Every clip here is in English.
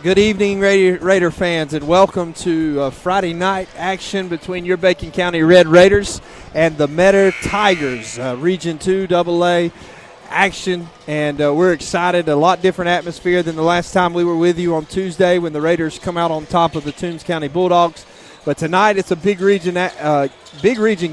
Good evening, Raider fans, and welcome to Friday night action between your Bacon County Red Raiders and the Metter Tigers, Region 2 AA action, and we're excited. A lot different atmosphere than the last time we were with you on Tuesday when the Raiders come out on top of the Toombs County Bulldogs. But tonight it's a big region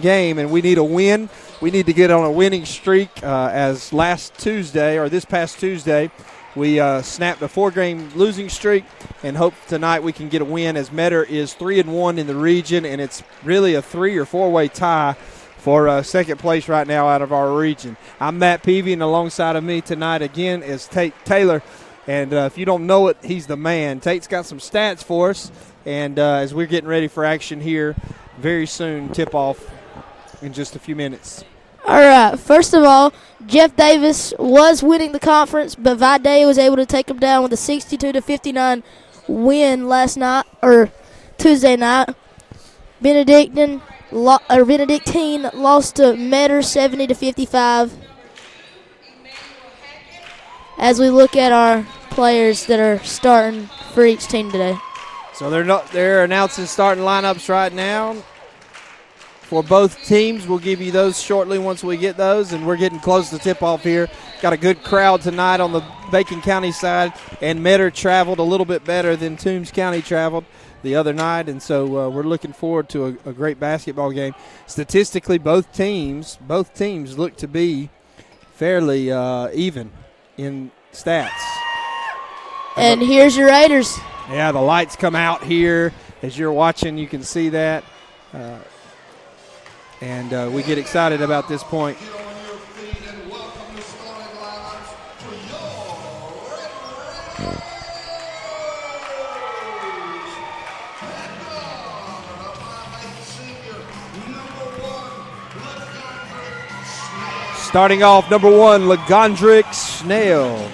game, and we need a win. We need to get on a winning streak as this past Tuesday, we snapped a 4-game losing streak and hope tonight we can get a win as Metter is 3-1 in the region, and it's really a 3- or 4-way tie for second place right now out of our region. I'm Matt Peavy, and alongside of me tonight again is Tate Taylor. And if you don't know it, he's the man. Tate's got some stats for us, and as we're getting ready for action here very soon, tip-off in just a few minutes. All right, first of all, Jeff Davis was winning the conference, but Vidalia was able to take him down with a 62-59 win Tuesday night. Benedictine lost to Metter 70-55. As we look at our players that are starting for each team today. So they're announcing starting lineups right now for both teams. We'll give you those shortly once we get those, and we're getting close to tip-off here. Got a good crowd tonight on the Bacon County side, and Metter traveled a little bit better than Toombs County traveled the other night, and so we're looking forward to a great basketball game. Statistically, both teams look to be fairly even in stats. And here's your Raiders. Yeah, the lights come out here. As you're watching, you can see that. And we get excited about this point. Starting off, number 1, Legondrick Snail.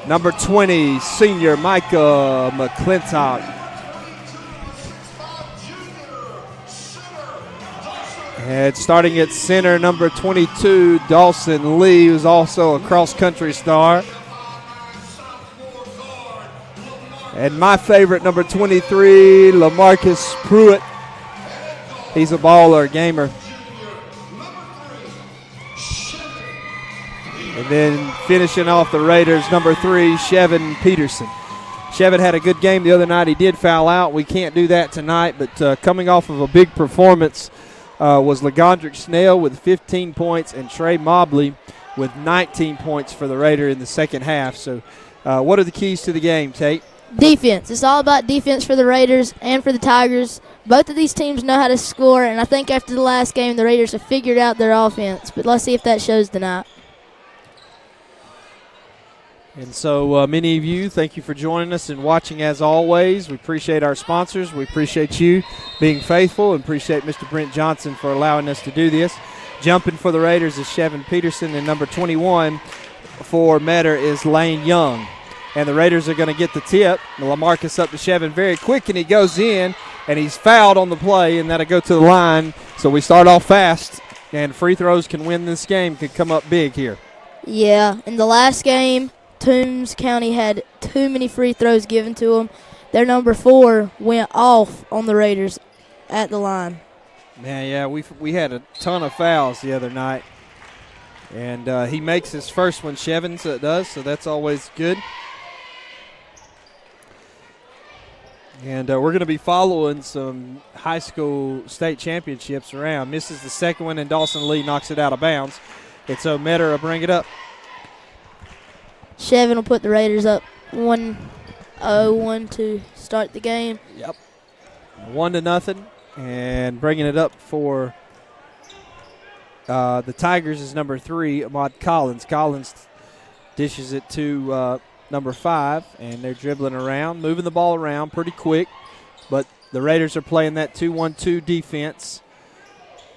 Number 20, senior Micah McClintock. And starting at center, number 22, Dawson Lee, who's also a cross-country star. And my favorite, number 23, LaMarcus Pruitt. He's a baller, gamer. And then finishing off the Raiders, number 3, Chevin Peterson. Chevin had a good game the other night. He did foul out. We can't do that tonight, but coming off of a big performance was Legondrick Snail with 15 points and Trey Mobley with 19 points for the Raider in the second half. So what are the keys to the game, Tate? Defense. It's all about defense for the Raiders and for the Tigers. Both of these teams know how to score, and I think after the last game, the Raiders have figured out their offense. But let's see if that shows tonight. And so many of you, thank you for joining us and watching as always. We appreciate our sponsors. We appreciate you being faithful and appreciate Mr. Brent Johnson for allowing us to do this. Jumping for the Raiders is Chevin Peterson, and number 21 for Metter is Lane Young. And the Raiders are going to get the tip. LaMarcus up to Chevin very quick, and he goes in, and he's fouled on the play, and that'll go to the line. So we start off fast, and free throws can win this game, could come up big here. Yeah, in the last game, Toombs County had too many free throws given to them. Their number 4 went off on the Raiders at the line. Man, yeah, we had a ton of fouls the other night. And he makes his first one, Chevin, so that's always good. And we're going to be following some high school state championships around. Misses the second one, and Dawson Lee knocks it out of bounds. And so Metter will bring it up. Chevin will put the Raiders up 1-0 to start the game. Yep. 1-0, and bringing it up for the Tigers is number 3, Ahmad Collins. Collins dishes it to number 5, and they're dribbling around, moving the ball around pretty quick. But the Raiders are playing that 2-1-2 defense.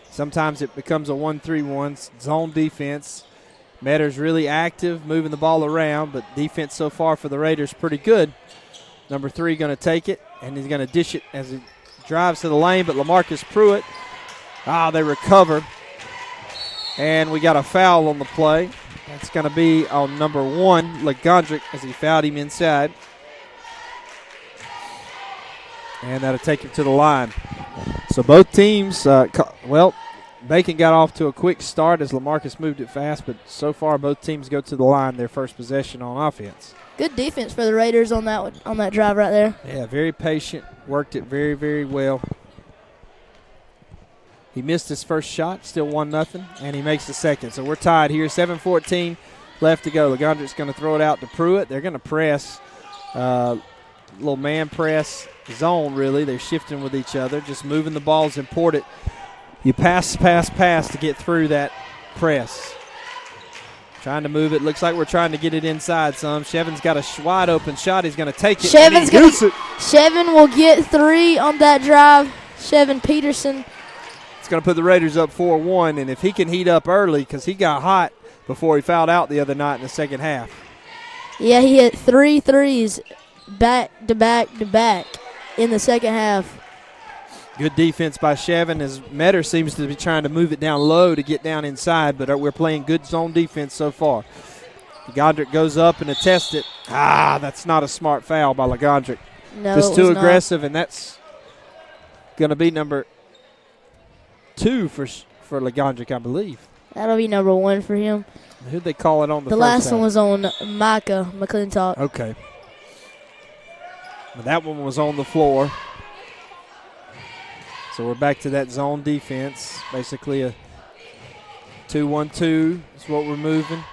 Sometimes it becomes a 1-3-1 zone defense. Metter's really active, moving the ball around, but defense so far for the Raiders pretty good. Number 3 going to take it, and he's going to dish it as he drives to the lane, but LaMarcus Pruitt, they recover. And we got a foul on the play. That's going to be on number 1, Legondrick, as he fouled him inside. And that'll take him to the line. So both teams, Bacon got off to a quick start as LaMarcus moved it fast, but so far both teams go to the line their first possession on offense. Good defense for the Raiders on that drive right there. Yeah, very patient, worked it very, very well. He missed his first shot, still 1-0, and he makes the second. So we're tied here, 7:14 left to go. Legondrick's going to throw it out to Pruitt. They're going to press, little man press zone, really. They're shifting with each other, just moving the ball is important. You pass to get through that press. Trying to move it. Looks like we're trying to get it inside some. Chevin's got a wide open shot. He's going to take it. Chevin will get 3 on that drive. Chevin Peterson. It's going to put the Raiders up 4-1, and if he can heat up early, because he got hot before he fouled out the other night in the second half. Yeah, he hit 3 threes back to back to back in the second half. Good defense by Chevin as Metter seems to be trying to move it down low to get down inside, but we're playing good zone defense so far. Legondrick goes up and attests it. That's not a smart foul by Legondrick. No, just too aggressive, not. And that's going to be number 2 for Legondrick, I believe. That'll be number 1 for him. Who'd they call it on the first last one? The last one was on Micah McClintock. Okay. But that one was on the floor. So we're back to that zone defense. Basically a 2-1-2 is what we're moving.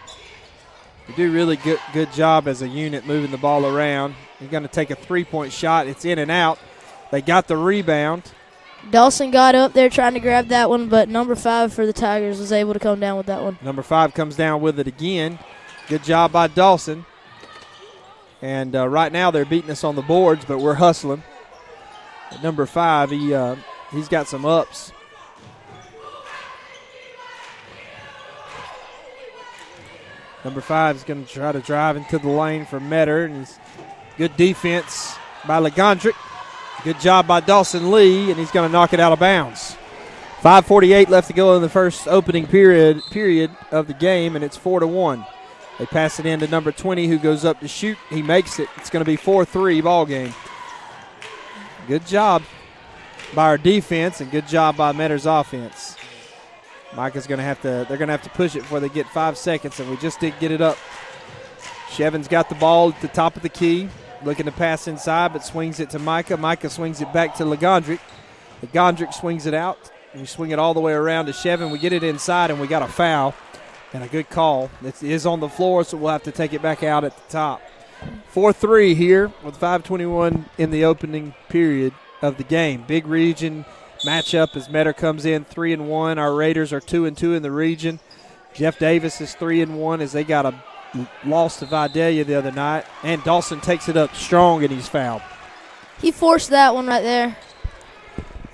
We do really good job as a unit moving the ball around. You're going to take a 3-point shot. It's in and out. They got the rebound. Dawson got up there trying to grab that one, but number 5 for the Tigers was able to come down with that one. Number 5 comes down with it again. Good job by Dawson. And right now they're beating us on the boards, but we're hustling. At number 5, he's got some ups. Number 5 is going to try to drive into the lane for Metter, and he's good defense by Legondrick. Good job by Dawson Lee, and he's going to knock it out of bounds. 5:48 left to go in the first opening period of the game, and it's 4-1. They pass it in to number 20, who goes up to shoot. He makes it. It's going to be 4-3 ball game. Good job by our defense, and good job by Metter's offense. Micah's going to have to. They're going to have to push it before they get 5 seconds, and we just didn't get it up. Chevin's got the ball at the top of the key, looking to pass inside, but swings it to Micah. Micah swings it back to Legondrick. Legondrick swings it out, and we swing it all the way around to Chevin. We get it inside, and we got a foul and a good call. It is on the floor, so we'll have to take it back out at the top. 4-3 here with 5:21 in the opening period of the game. Big region matchup as Metter comes in 3-1. Our Raiders are 2-2 in the region. Jeff Davis is 3-1 as they got a loss to Vidalia the other night. And Dawson takes it up strong, and he's fouled. He forced that one right there.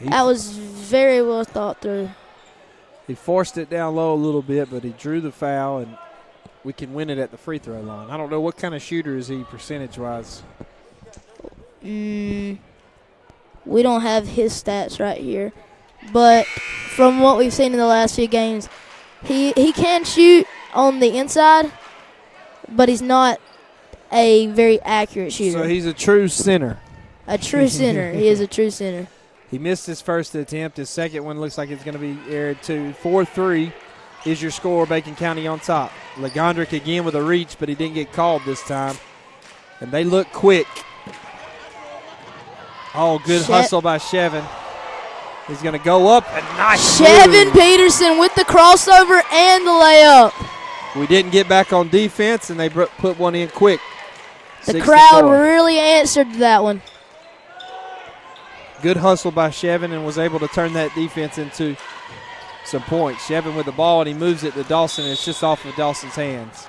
That was very well thought through. He forced it down low a little bit, but he drew the foul, and we can win it at the free throw line. I don't know what kind of shooter is he percentage-wise. We don't have his stats right here. But from what we've seen in the last few games, he can shoot on the inside, but he's not a very accurate shooter. So he's a true center. A true center. He is a true center. He missed his first attempt. His second one looks like it's going to be aired too. 4-3 is your score. Bacon County on top. Legondrick again with a reach, but he didn't get called this time. And they look quick. Oh, good hustle by Chevin. He's going to go up. And nice Chevin Peterson with the crossover and the layup. We didn't get back on defense, and they put one in quick. The crowd really answered that one. Good hustle by Chevin, and was able to turn that defense into some points. Chevin with the ball, and he moves it to Dawson, and it's just off of Dawson's hands.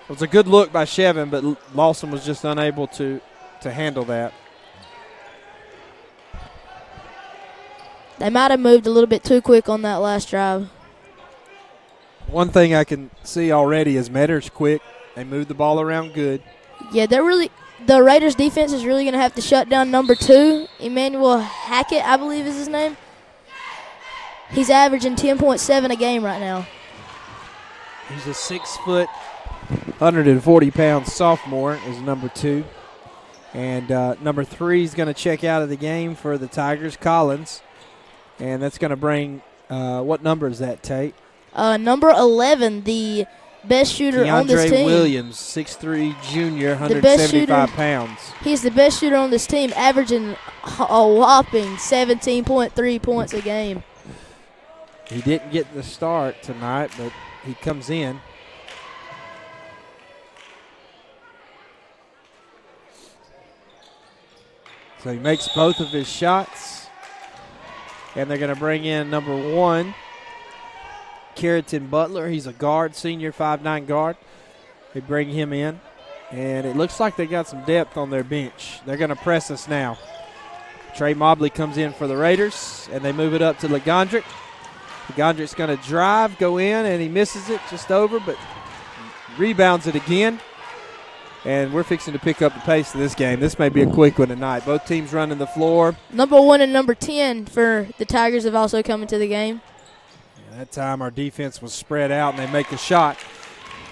It was a good look by Chevin, but Lawson was just unable to handle that. They might have moved a little bit too quick on that last drive. One thing I can see already is Metter's quick. They moved the ball around good. Yeah, the Raiders defense is really going to have to shut down number 2, Emmanuel Hackett, I believe is his name. He's averaging 10.7 a game right now. He's a 6 foot, 140-pound sophomore is number 2. And number 3 is going to check out of the game for the Tigers, Collins. And that's going to bring, what number is that, Tate? Number 11, the best shooter on this team. DeAndre Williams, 6'3", junior, 175 pounds. He's the best shooter on this team, averaging a whopping 17.3 points a game. He didn't get the start tonight, but he comes in. So he makes both of his shots. And they're going to bring in number 1, Carrington Butler. He's a guard, senior 5'9" guard. They bring him in. And it looks like they got some depth on their bench. They're going to press us now. Trey Mobley comes in for the Raiders, and they move it up to Legondrick. Legondrick's going to drive, go in, and he misses it just over, but rebounds it again. And we're fixing to pick up the pace of this game. This may be a quick one tonight. Both teams running the floor. Number 1 and number 10 for the Tigers have also come into the game. That time our defense was spread out, and they make a shot.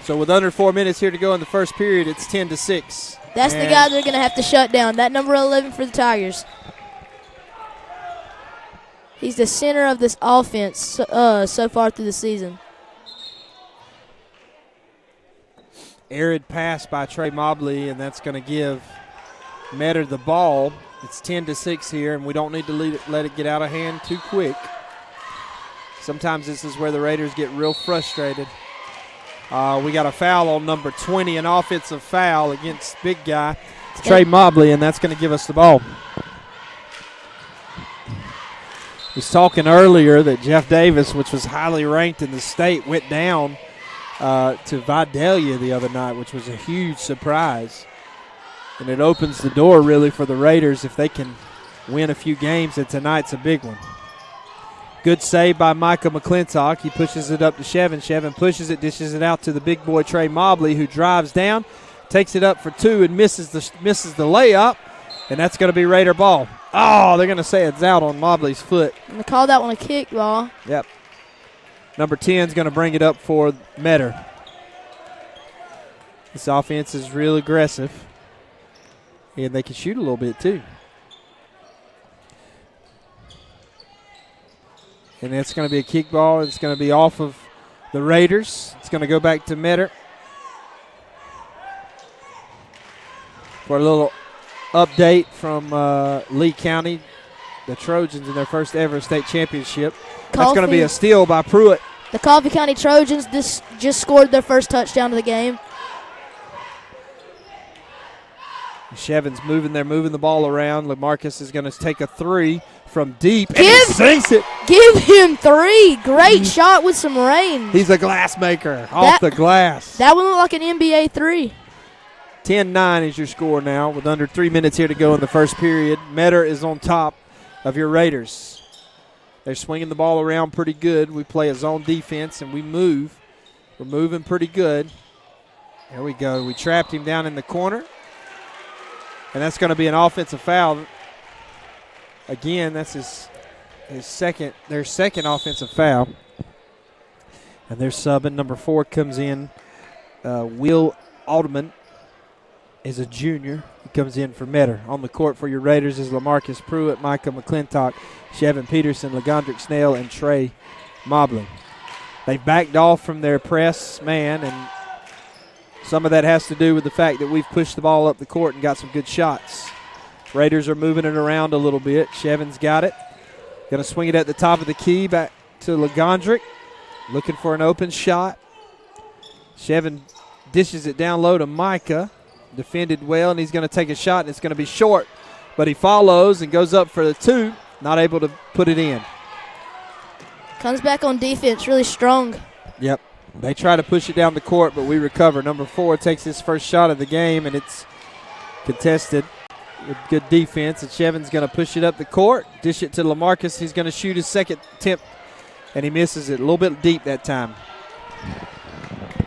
So with under 4 minutes here to go in the first period, it's 10-6. That's the guy they're going to have to shut down. That number 11 for the Tigers. He's the center of this offense so far through the season. Arid pass by Trey Mobley, and that's going to give Metter the ball. It's 10-6 here, and we don't need to let it get out of hand too quick. Sometimes this is where the Raiders get real frustrated. We got a foul on number 20, an offensive foul against big guy Trey Mobley, and that's going to give us the ball. I was talking earlier that Jeff Davis, which was highly ranked in the state, went down to Vidalia the other night, which was a huge surprise. And it opens the door, really, for the Raiders if they can win a few games, and tonight's a big one. Good save by Micah McClintock. He pushes it up to Shevin. Shevin pushes it, dishes it out to the big boy Trey Mobley, who drives down, takes it up for 2, and misses the layup. And that's going to be Raider ball. Oh, they're going to say it's out on Mobley's foot. And they call that one a kick ball. Yep. Number 10 is going to bring it up for Metter. This offense is real aggressive. And they can shoot a little bit, too. And that's going to be a kick ball. It's going to be off of the Raiders. It's going to go back to Metter. For a little update from Lee County, the Trojans in their first ever state championship. That's going to be a steal by Pruitt. The Coffee County Trojans just scored their first touchdown of the game. Shevin's moving the ball around. LaMarcus is going to take a 3 from deep, and he sinks it. Give him 3. Great shot with some range. He's a glass maker off the glass. That one looked like an NBA 3. 10-9 is your score now with under 3 minutes here to go in the first period. Metter is on top of your Raiders. They're swinging the ball around pretty good. We play a zone defense, and we move. We're moving pretty good. There we go. We trapped him down in the corner. And that's going to be an offensive foul. Again, that's their second offensive foul. And they're subbing. Number 4 comes in. Will Alderman is a junior. He comes in for Metter. On the court for your Raiders is LaMarcus Pruitt, Micah McClintock, Shevin Peterson, Legondrick Snell, and Trey Mobley. They've backed off from their press man, and some of that has to do with the fact that we've pushed the ball up the court and got some good shots. Raiders are moving it around a little bit. Shevin's got it. Going to swing it at the top of the key back to Legondrick. Looking for an open shot. Shevin dishes it down low to Micah. Defended well, and he's going to take a shot, and it's going to be short. But he follows and goes up for the 2. Not able to put it in. Comes back on defense really strong. Yep. They try to push it down the court, but we recover. Number 4 takes his first shot of the game, and it's contested with good defense. And Shevin's going to push it up the court, dish it to LaMarcus. He's going to shoot his second attempt, and he misses it a little bit deep that time.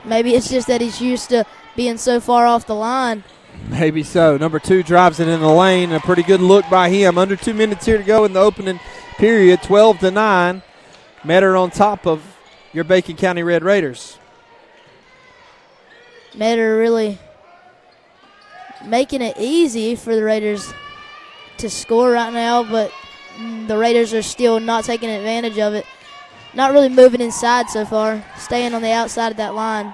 Maybe it's just that he's used to being so far off the line. Maybe so. Number 2 drives it in the lane. A pretty good look by him. Under 2 minutes here to go in the opening period, 12-9. Metter on top of your Bacon County Red Raiders. Metter really making it easy for the Raiders to score right now, but the Raiders are still not taking advantage of it. Not really moving inside so far, staying on the outside of that line.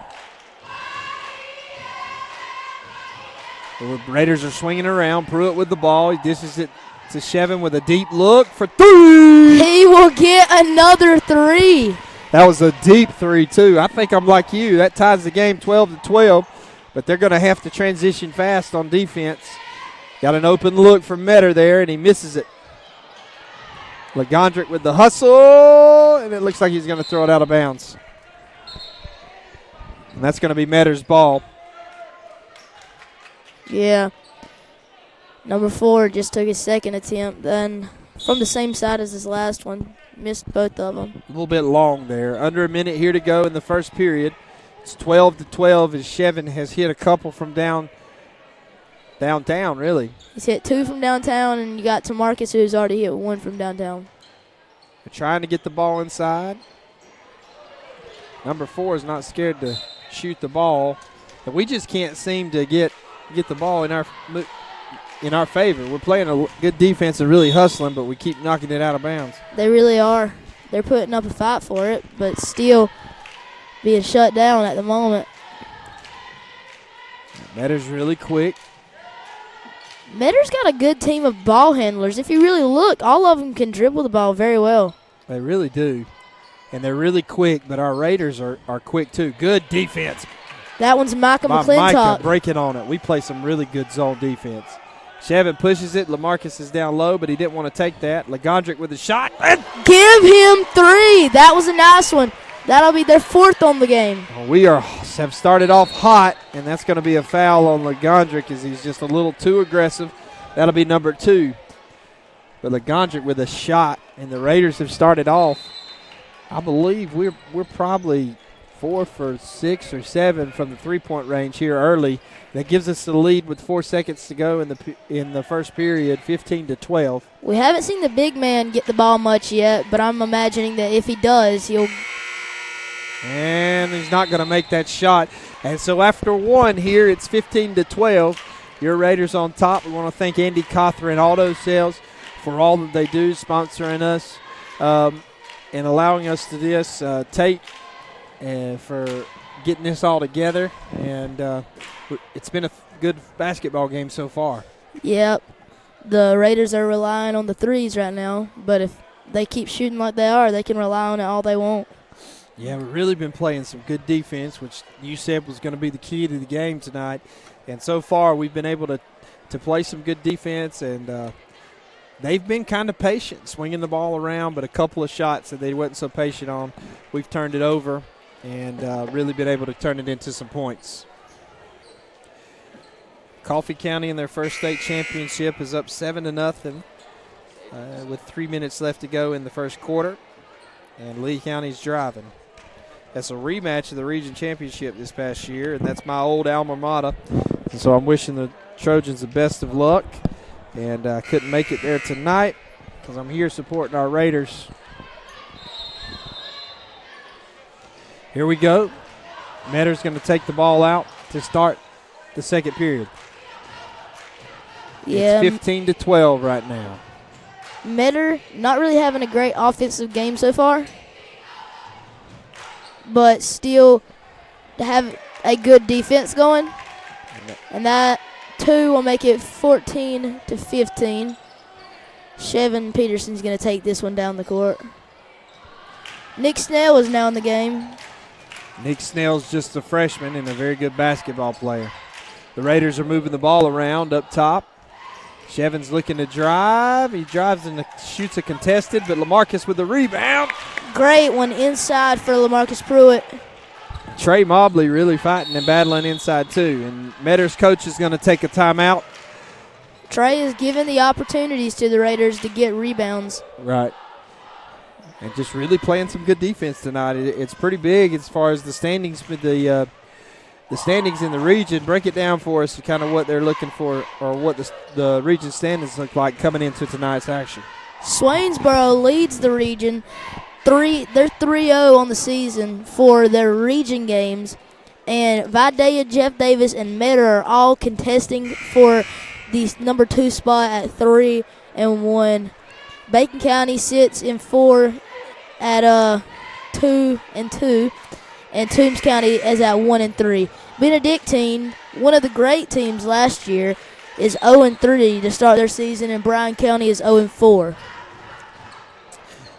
The Raiders are swinging around. Pruitt with the ball. He dishes it to Shevin with a deep look for 3. He will get another 3. That was a deep 3, too. I think I'm like you. That ties the game 12-12, but they're going to have to transition fast on defense. Got an open look from Metter there, and he misses it. Legondrick with the hustle, and it looks like he's going to throw it out of bounds. And that's going to be Metter's ball. Yeah. Number 4 just took his second attempt, then from the same side as his last one. Missed both of them. A little bit long there. Under a minute here to go in the first period. It's 12-12 as Shevin has hit a couple from downtown, really. He's hit 2 from downtown, and you got Tamarcus, who's already hit 1 from downtown. They're trying to get the ball inside. Number 4 is not scared to shoot the ball, but we just can't seem to get the ball in our favor. We're playing a good defense and really hustling, but we keep knocking it out of bounds. They really are. They're putting up a fight for it, but still being shut down at the moment. Metter's really quick. Metter's got a good team of ball handlers. If you really look, all of them can dribble the ball very well. They really do. And they're really quick, but our Raiders are quick too. Good defense. That one's Micah By McClintock. Micah breaking on it. We play some really good zone defense. Shevin pushes it. LaMarcus is down low, but he didn't want to take that. Legondrick with a shot. Give him 3. That was a nice one. That'll be their 4th on the game. We have started off hot, and that's going to be a foul on Legondrick as he's just a little too aggressive. That'll be number 2. But Legondrick with a shot, and the Raiders have started off. I believe we're probably 4 for 6 or 7 from the three-point range here early. That gives us the lead with 4 seconds to go in the first period, 15-12. We haven't seen the big man get the ball much yet, but I'm imagining that if he does, he'll. And he's not going to make that shot. And so after 1 here, it's 15-12. Your Raiders on top. We want to thank Andy Cothran Auto Sales for all that they do, sponsoring us and allowing us to do this. Tate for getting this all together. And it's been a good basketball game so far. Yep. The Raiders are relying on the threes right now, but if they keep shooting like they are, they can rely on it all they want. Yeah, we've really been playing some good defense, which you said was going to be the key to the game tonight. And so far, we've been able to play some good defense, and they've been kind of patient, swinging the ball around, but a couple of shots that they wasn't so patient on, we've turned it over and really been able to turn it into some points. Coffee County in their first state championship is up 7-0 with 3 minutes left to go in the first quarter, and Lee County's driving. That's a rematch of the region championship this past year, and that's my old alma mater. And so I'm wishing the Trojans the best of luck, and I couldn't make it there tonight because I'm here supporting our Raiders. Here we go. Metter's going to take the ball out to start the second period. Yeah. It's 15-12 right now. Metter not really having a great offensive game so far, but still to have a good defense going. And that 2 will make it 14-15. Shevin Peterson's going to take this one down the court. Nick Snell is now in the game. Nick Snell's just a freshman and a very good basketball player. The Raiders are moving the ball around up top. Shevin's looking to drive. He drives and shoots a contested, but LaMarcus with the rebound. Great one inside for LaMarcus Pruitt. Trey Mobley really fighting and battling inside too. And Metter's coach is going to take a timeout. Trey is giving the opportunities to the Raiders to get rebounds. Right. And just really playing some good defense tonight. It's pretty big as far as the standings with the standings in the region. Break it down for us, kind of what they're looking for, or what the region standings look like coming into tonight's action. Swainsboro leads the region They're 3-0 on the season for their region games, and Vidalia, Jeff Davis, and Metter are all contesting for the number 2 spot at 3-1. Bacon County sits in 4 at 2-2, and Toombs County is at 1-3. Benedictine, one of the great teams last year, is 0-3 to start their season, and Bryan County is 0-4.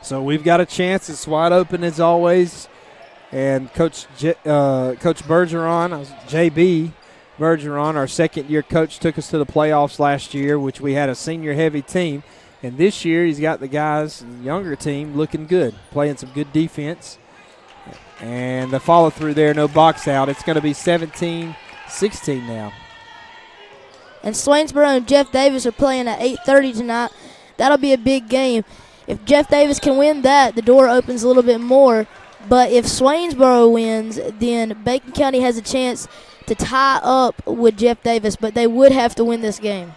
So we've got a chance. It's wide open as always. And Coach Bergeron, JB Bergeron, our second-year coach, took us to the playoffs last year, which we had a senior-heavy team. And this year he's got the guys, the younger team, looking good, playing some good defense. And the follow-through there, no box out. It's going to be 17-16 now. And Swainsboro and Jeff Davis are playing at 8:30 tonight. That'll be a big game. If Jeff Davis can win that, the door opens a little bit more. But if Swainsboro wins, then Bacon County has a chance to tie up with Jeff Davis, but they would have to win this game.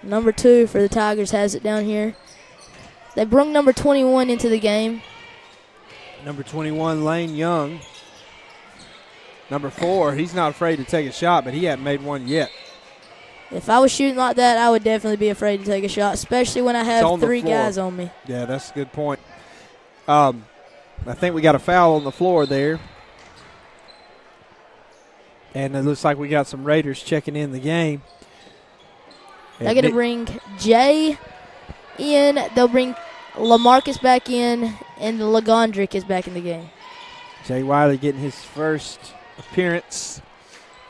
Number 2 for the Tigers has it down here. They brung number 21 into the game. Number 21, Lane Young. Number 4, he's not afraid to take a shot, but he hasn't made one yet. If I was shooting like that, I would definitely be afraid to take a shot, especially when I have 3 guys on me. Yeah, that's a good point. I think we got a foul on the floor there. And it looks like we got some Raiders checking in the game. They're going to bring Jay in. They'll bring LaMarcus back in, and Lagondrick is back in the game. Jay Wiley getting his first appearance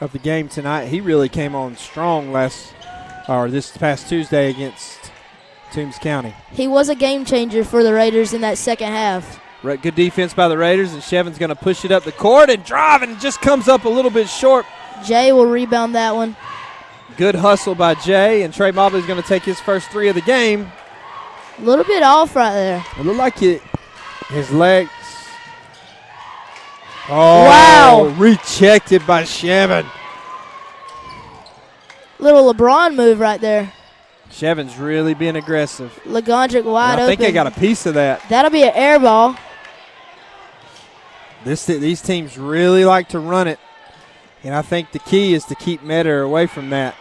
of the game tonight. He really came on strong this past Tuesday against Toombs County. He was a game changer for the Raiders in that second half. Good defense by the Raiders, and Chevin's going to push it up the court and drive, and just comes up a little bit short. Jay will rebound that one. Good hustle by Jay, and Trey Mobley's going to take his first 3 of the game. A little bit off right there. It looked like his legs. Oh, wow. Rechecked by Chevin. Little LeBron move right there. Chevin's really being aggressive. Lagondrick wide open. I think they got a piece of that. That'll be an air ball. These teams really like to run it, and I think the key is to keep Metter away from that.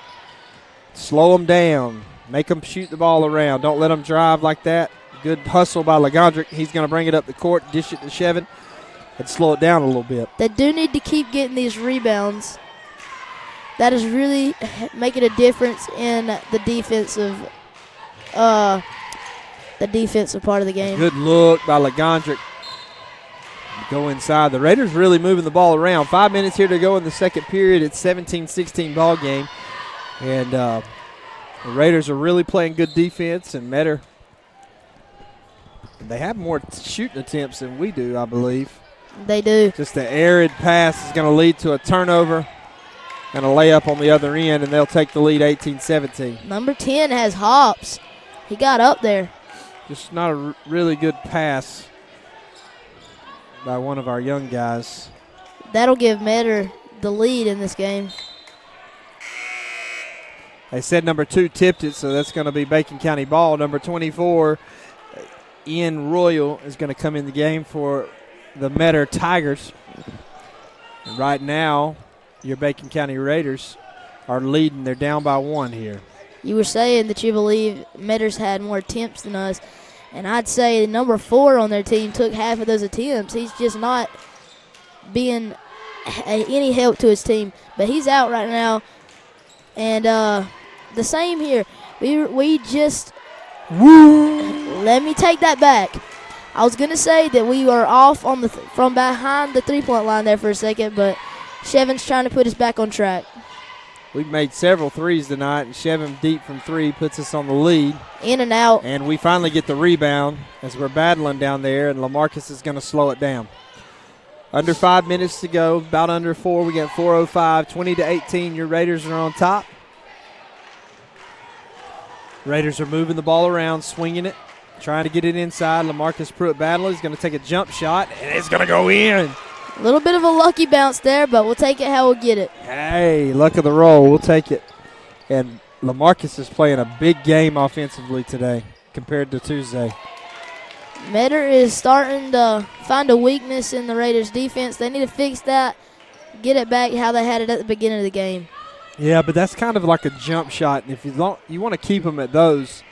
Slow them down. Make them shoot the ball around. Don't let them drive like that. Good hustle by Lagondrick. He's going to bring it up the court, dish it to Chevin, and slow it down a little bit. They do need to keep getting these rebounds. That is really making a difference in the defensive part of the game. Good look by Lagondrick. Go inside. The Raiders really moving the ball around. 5 minutes here to go in the second period. It's 17-16 ball game. And the Raiders are really playing good defense, and Metter, they have more shooting attempts than we do, I believe. They do. Just the arid pass is going to lead to a turnover and a layup on the other end, and they'll take the lead 18-17. Number 10 has hops. He got up there. Just not a really good pass by one of our young guys. That'll give Metter the lead in this game. They said number 2 tipped it, so that's going to be Bacon County ball. Number 24, Ian Royal, is going to come in the game for the Metter Tigers. And right now, your Bacon County Raiders are leading. They're down by 1 here. You were saying that you believe Metter's had more attempts than us, and I'd say number 4 on their team took half of those attempts. He's just not being any help to his team, but he's out right now. And the same here. We just let me take that back. I was gonna say that we are off on from behind the 3-point line there for a second, but Chevin's trying to put us back on track. We've made several threes tonight, and Chevin deep from 3 puts us on the lead. In and out. And we finally get the rebound as we're battling down there, and LaMarcus is going to slow it down. Under 5 minutes to go, about under 4. We got 4:05, 20-18. Your Raiders are on top. Raiders are moving the ball around, swinging it, trying to get it inside. LaMarcus Pruitt-Badler is going to take a jump shot, and it's going to go in. A little bit of a lucky bounce there, but we'll take it how we'll get it. Hey, luck of the roll. We'll take it. And LaMarcus is playing a big game offensively today compared to Tuesday. Metter is starting to find a weakness in the Raiders' defense. They need to fix that, get it back how they had it at the beginning of the game. Yeah, but that's kind of like a jump shot. And if you want to keep them at those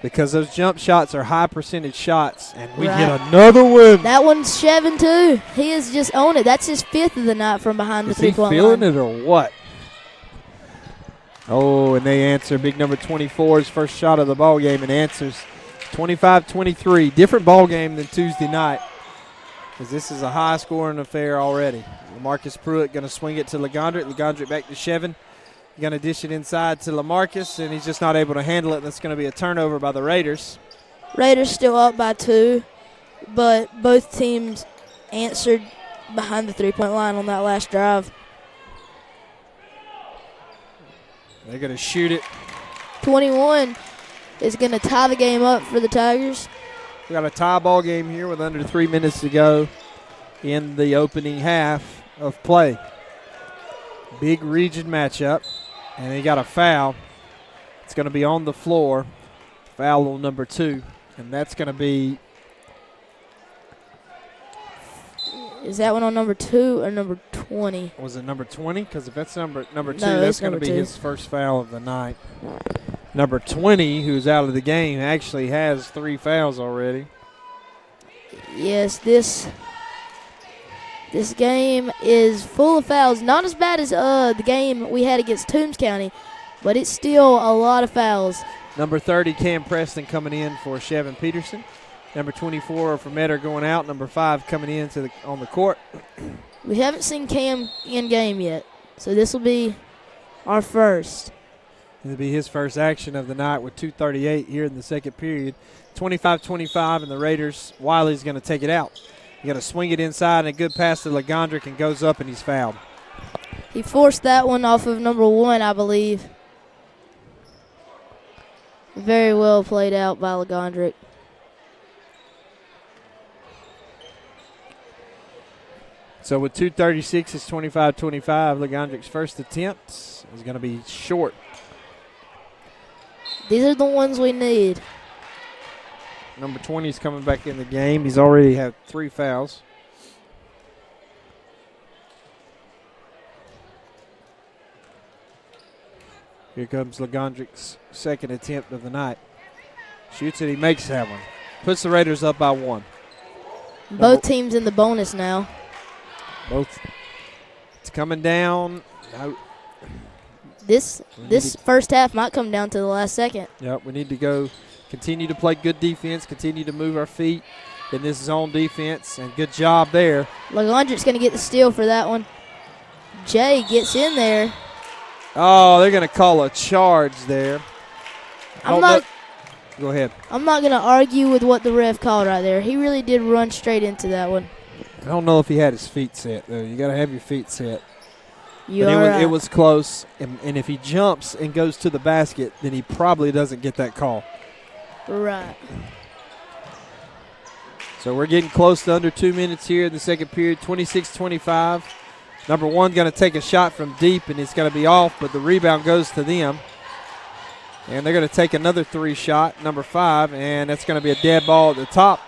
because those jump shots are high percentage shots, and we get another win. That one's Chevin, too. He has just owned it. That's his 5th of the night from behind the three-point line. Is he feeling it or what? Oh, and they answer. Big number 24's first shot of the ball game and answers 25-23. Different ball game than Tuesday night, because this is a high-scoring affair already. LaMarcus Pruitt going to swing it to LeGondrick. LeGondrick back to Chevin. Going to dish it inside to LaMarcus, and he's just not able to handle it. That's going to be a turnover by the Raiders. Raiders still up by 2, but both teams answered behind the three-point line on that last drive. They're going to shoot it. 21 is going to tie the game up for the Tigers. We got a tie ball game here with under 3 minutes to go in the opening half of play. Big region matchup, and they got a foul. It's going to be on the floor. Foul on number 2, and that's going to be. Is that one on number 2 or number 20? Was it number 20? Because if that's number 2, No, that's going to be his first foul of the night. Number 20, who's out of the game, actually has 3 fouls already. Yes, this game is full of fouls. Not as bad as the game we had against Toombs County, but it's still a lot of fouls. Number 30, Cam Preston coming in for Chevin Peterson. Number 24 for Metter going out. Number 5 coming in on the court. We haven't seen Cam in game yet, so this will be our first. It'll be his first action of the night with 2:38 here in the second period. 25-25, and the Raiders, Wiley's going to take it out. He's going to swing it inside, and a good pass to LeGondrick, and goes up, and he's fouled. He forced that one off of number 1, I believe. Very well played out by LeGondrick. So with 2:36, it's 25-25. LeGondrick's first attempt is going to be short. These are the ones we need. Number 20 is coming back in the game. He's already had 3 fouls. Here comes LeGondrick's second attempt of the night. Shoots it, he makes that one. Puts the Raiders up by 1. Both teams in the bonus now. Both. It's coming down. No. This first half might come down to the last second. Yep, we need to go continue to play good defense, continue to move our feet in this zone defense, and good job there. LeGondrick's going to get the steal for that one. Jay gets in there. Oh, they're going to call a charge there. Go ahead. I'm not going to argue with what the ref called right there. He really did run straight into that one. I don't know if he had his feet set, though. You got to have your feet set. Right. It was close, and if he jumps and goes to the basket, then he probably doesn't get that call. Right. So we're getting close to under 2 minutes here in the second period, 26-25. Number 1 going to take a shot from deep, and it's going to be off, but the rebound goes to them. And they're going to take another 3 shot, number 5, and that's going to be a dead ball at the top.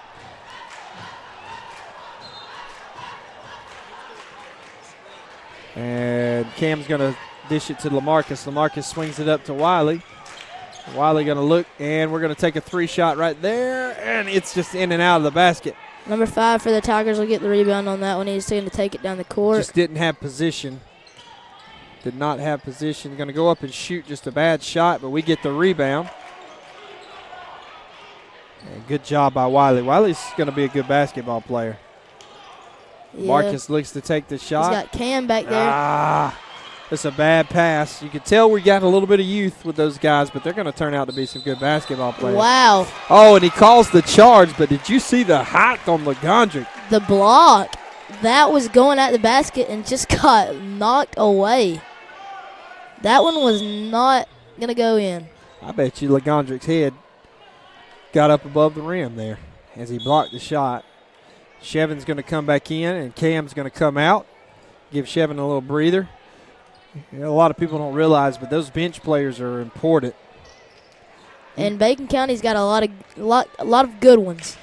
And Cam's going to dish it to LaMarcus. LaMarcus swings it up to Wiley. Wiley going to look, and we're going to take a 3 shot right there, and it's just in and out of the basket. Number 5 for the Tigers will get the rebound on that one. He's going to take it down the court. Just didn't have position. Did not have position. Going to go up and shoot just a bad shot, but we get the rebound. And good job by Wiley. Wiley's going to be a good basketball player. Yeah. Marcus looks to take the shot. He's got Cam back there. That's a bad pass. You can tell we got a little bit of youth with those guys, but they're going to turn out to be some good basketball players. Wow. Oh, and he calls the charge, but did you see the height on LeGondrick? The block. That was going at the basket and just got knocked away. That one was not going to go in. I bet you LeGondrick's head got up above the rim there as he blocked the shot. Chevin's going to come back in, and Cam's going to come out, give Chevin a little breather. A lot of people don't realize, but those bench players are important. And Bacon County's got a lot of good ones.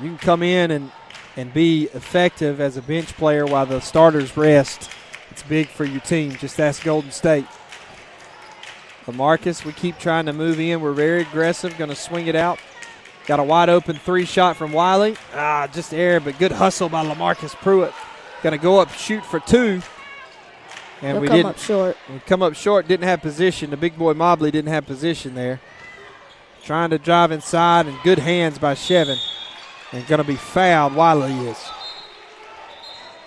You can come in and be effective as a bench player while the starters rest. It's big for your team. Just ask Golden State. LaMarcus, we keep trying to move in. We're very aggressive, going to swing it out. Got a wide open 3-shot from Wiley. Just air, but good hustle by LaMarcus Pruitt. Going to go up, shoot for 2. And we come up short. We come up short, didn't have position. The big boy Mobley didn't have position there. Trying to drive inside, and good hands by Shevin. And going to be fouled. Wiley is.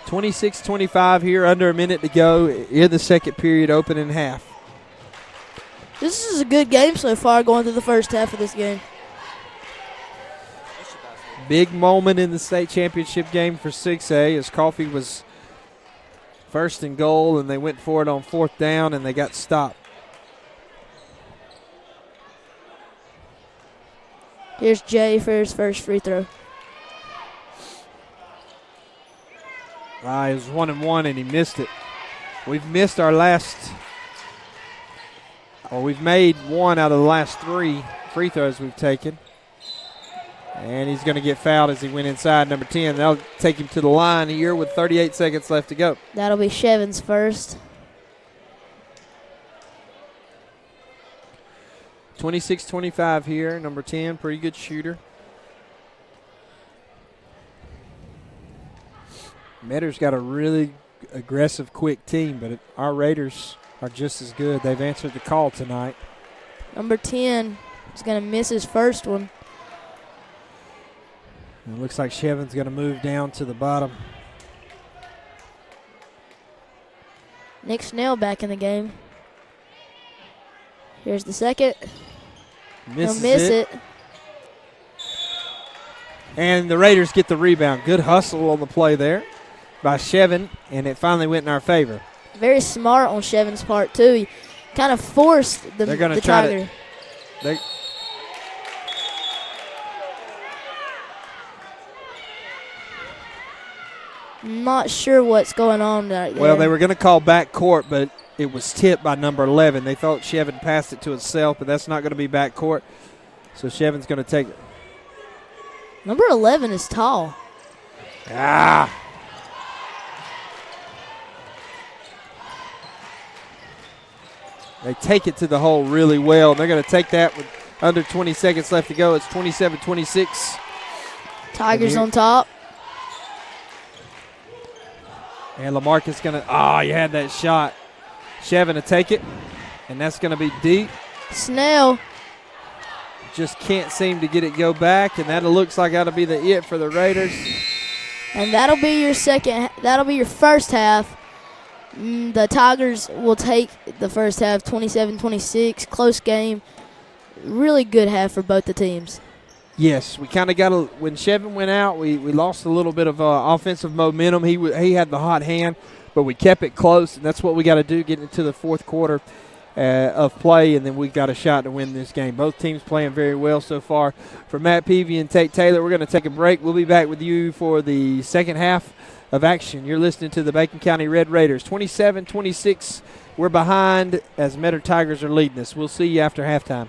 26-25 here, under a minute to go in the second period, opening half. This is a good game so far going through the first half of this game. Big moment in the state championship game for 6A as Coffee was first and goal, and they went for it on 4th down, and they got stopped. Here's Jay for his first free throw. It was 1-1, and he missed it. We've missed our we've made 1 out of the last 3 free throws we've taken. And he's going to get fouled as he went inside, number 10. That'll take him to the line here with 38 seconds left to go. That'll be Shevin's first. 26-25 here, number 10, pretty good shooter. Metter's got a really aggressive, quick team, but our Raiders are just as good. They've answered the call tonight. Number 10 is going to miss his first one. It looks like Shevin's going to move down to the bottom. Nick Snell back in the game. Here's the second. He'll miss it. And the Raiders get the rebound. Good hustle on the play there by Shevin, and it finally went in our favor. Very smart on Shevin's part, too. He kind of forced the Tiger. Not sure what's going on right there. Well, they were going to call back court, but it was tipped by number 11. They thought Shevin passed it to himself, but that's not going to be back court. So Shevin's going to take it. Number 11 is tall. They take it to the hole really well. They're going to take that with under 20 seconds left to go. It's 27-26. Tigers on top. And LaMarcus going to, you had that shot. Shevin to take it, and that's going to be deep. Snell. Just can't seem to get it go back, and that looks like that'll be the it for the Raiders. And that'll be your first half. The Tigers will take the first half 27-26. Close game. Really good half for both the teams. Yes, we kind of got when Shevin went out, we lost a little bit of offensive momentum. He had the hot hand, but we kept it close, and that's what we got to do getting into the fourth quarter of play, and then we got a shot to win this game. Both teams playing very well so far. For Matt Peavy and Tate Taylor, we're going to take a break. We'll be back with you for the second half of action. You're listening to the Bacon County Red Raiders. 27-26, we're behind as Metter Tigers are leading us. We'll see you after halftime.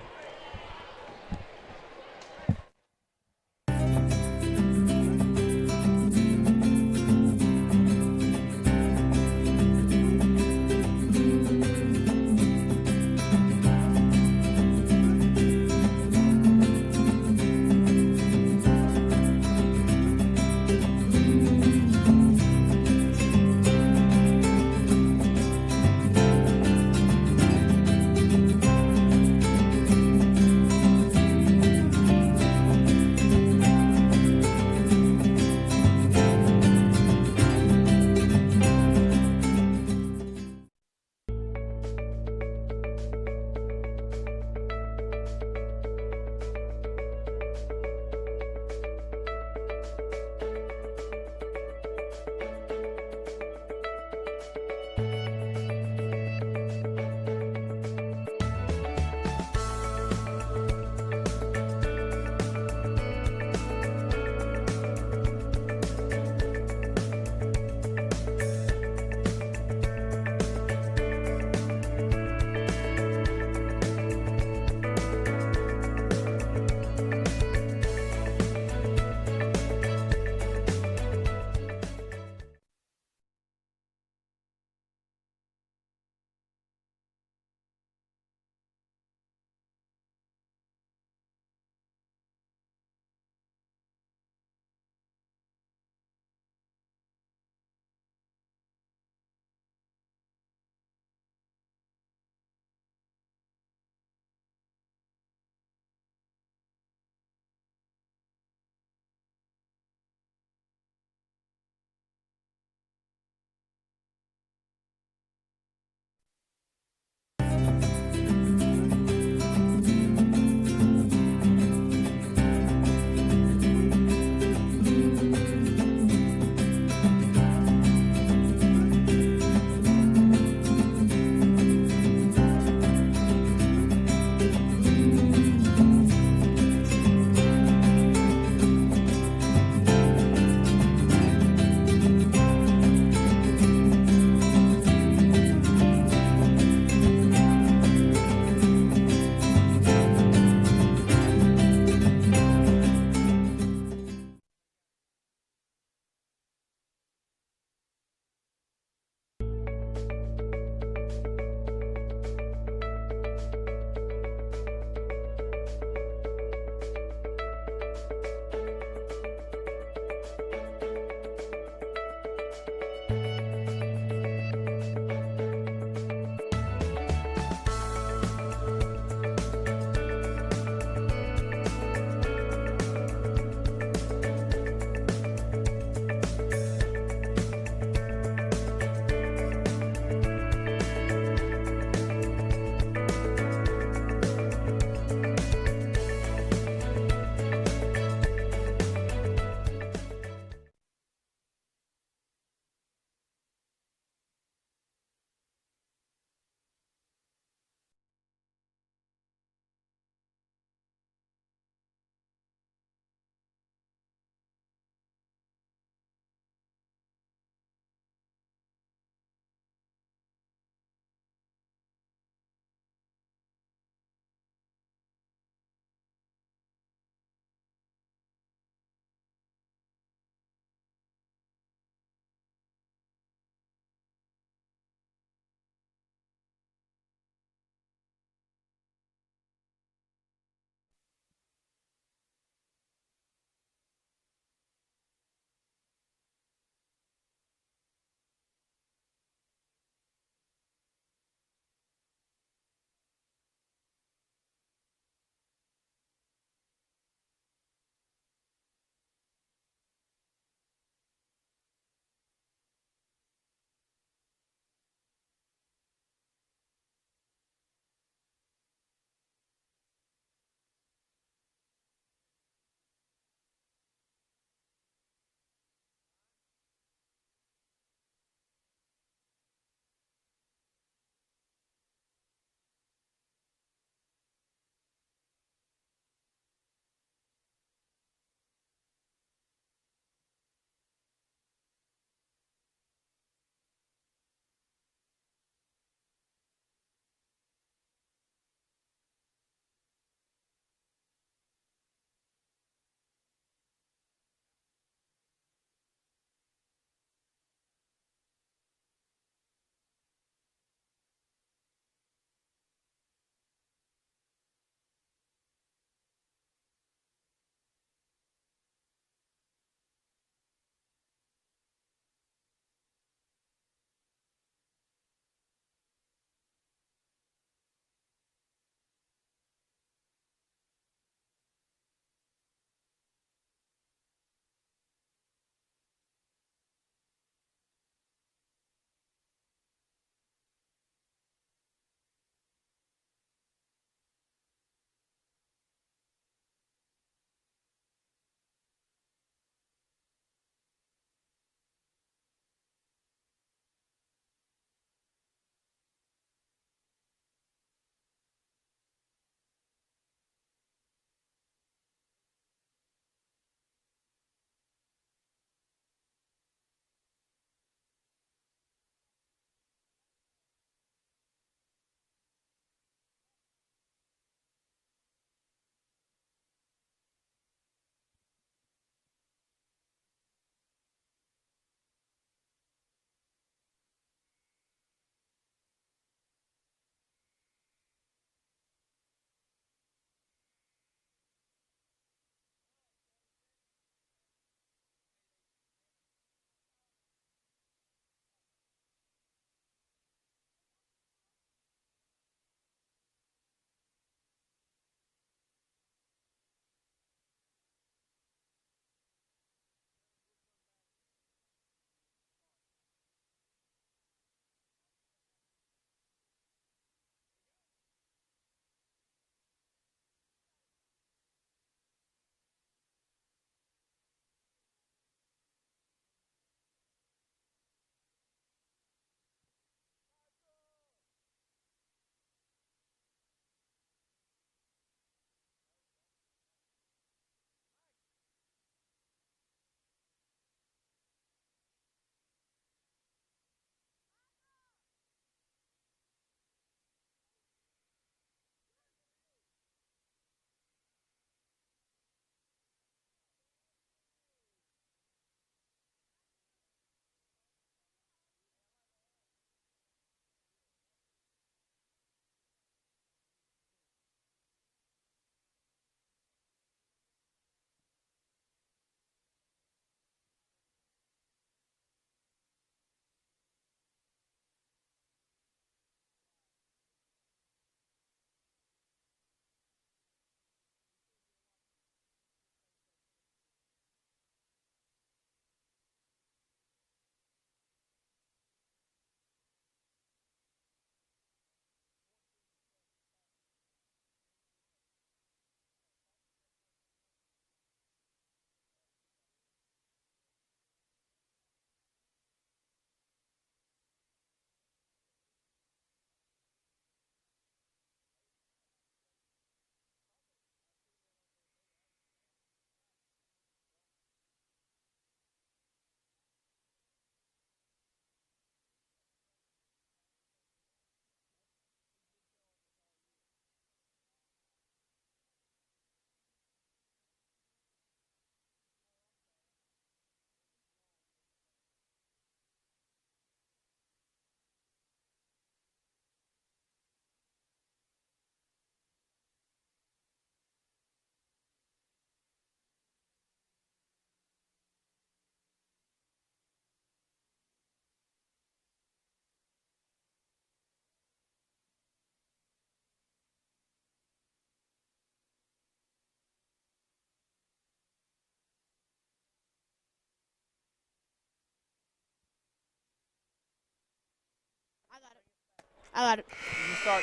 I got it. You start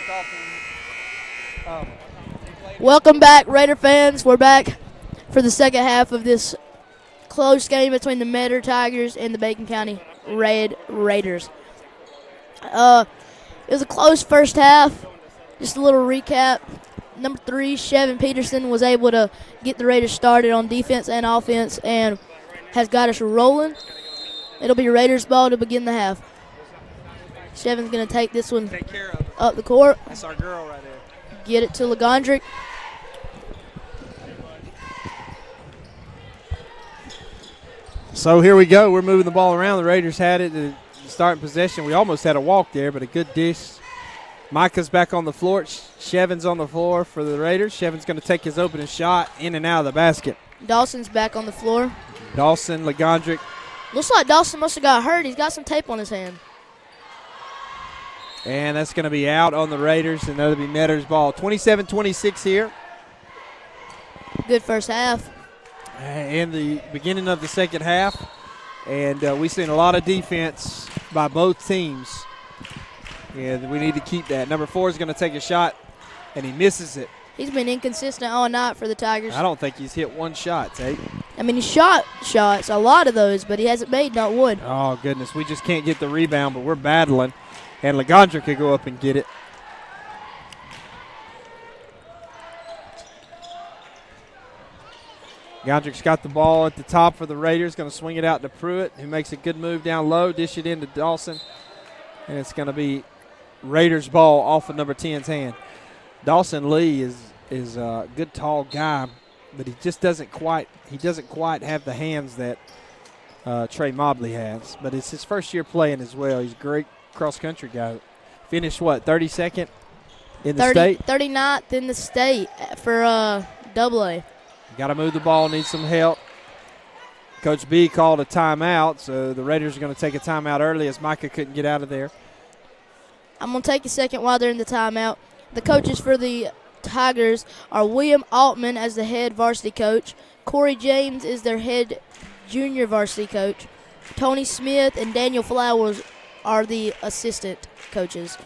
talking. Welcome back, Raider fans. We're back for the second half of this close game between the Metter Tigers and the Bacon County Red Raiders. It was a close first half. Just a little recap. Number 3, Chevin Peterson, was able to get the Raiders started on defense and offense and has got us rolling. It'll be Raiders ball to begin the half. Chevin's going to take this one up the court. That's our girl right there. Get it to Legondrick. So here we go. We're moving the ball around. The Raiders had it to start in possession. We almost had a walk there, but a good dish. Micah's back on the floor. Chevin's on the floor for the Raiders. Chevin's going to take his opening shot in and out of the basket. Dawson's back on the floor. Dawson, Legondrick. Looks like Dawson must have got hurt. He's got some tape on his hand. And that's going to be out on the Raiders, and that'll be Metter's ball. 27-26 here. Good first half. In the beginning of the second half, and we've seen a lot of defense by both teams, and we need to keep that. Number 4 is going to take a shot, and he misses it. He's been inconsistent all night for the Tigers. I don't think he's hit one shot, Tate. I mean, he shot shots, a lot of those, but he hasn't made not one. Oh, goodness. We just can't get the rebound, but we're battling, and Legondrick could go up and get it. Gondrick's got the ball at the top for the Raiders. Going to swing it out to Pruitt, who makes a good move down low, dish it into Dawson. And it's going to be Raiders ball off of number 10's hand. Dawson Lee is a good tall guy, but he just doesn't quite have the hands that Trey Mobley has. But it's his first year playing as well. He's a great cross-country guy. Finished, 32nd in the state? 39th in the state for AA. Got to move the ball, needs some help. Coach B called a timeout, so the Raiders are going to take a timeout early as Micah couldn't get out of there. I'm going to take a second while they're in the timeout. The coaches for the Tigers are William Altman as the head varsity coach. Corey James is their head junior varsity coach. Tony Smith and Daniel Flowers are the assistant coaches.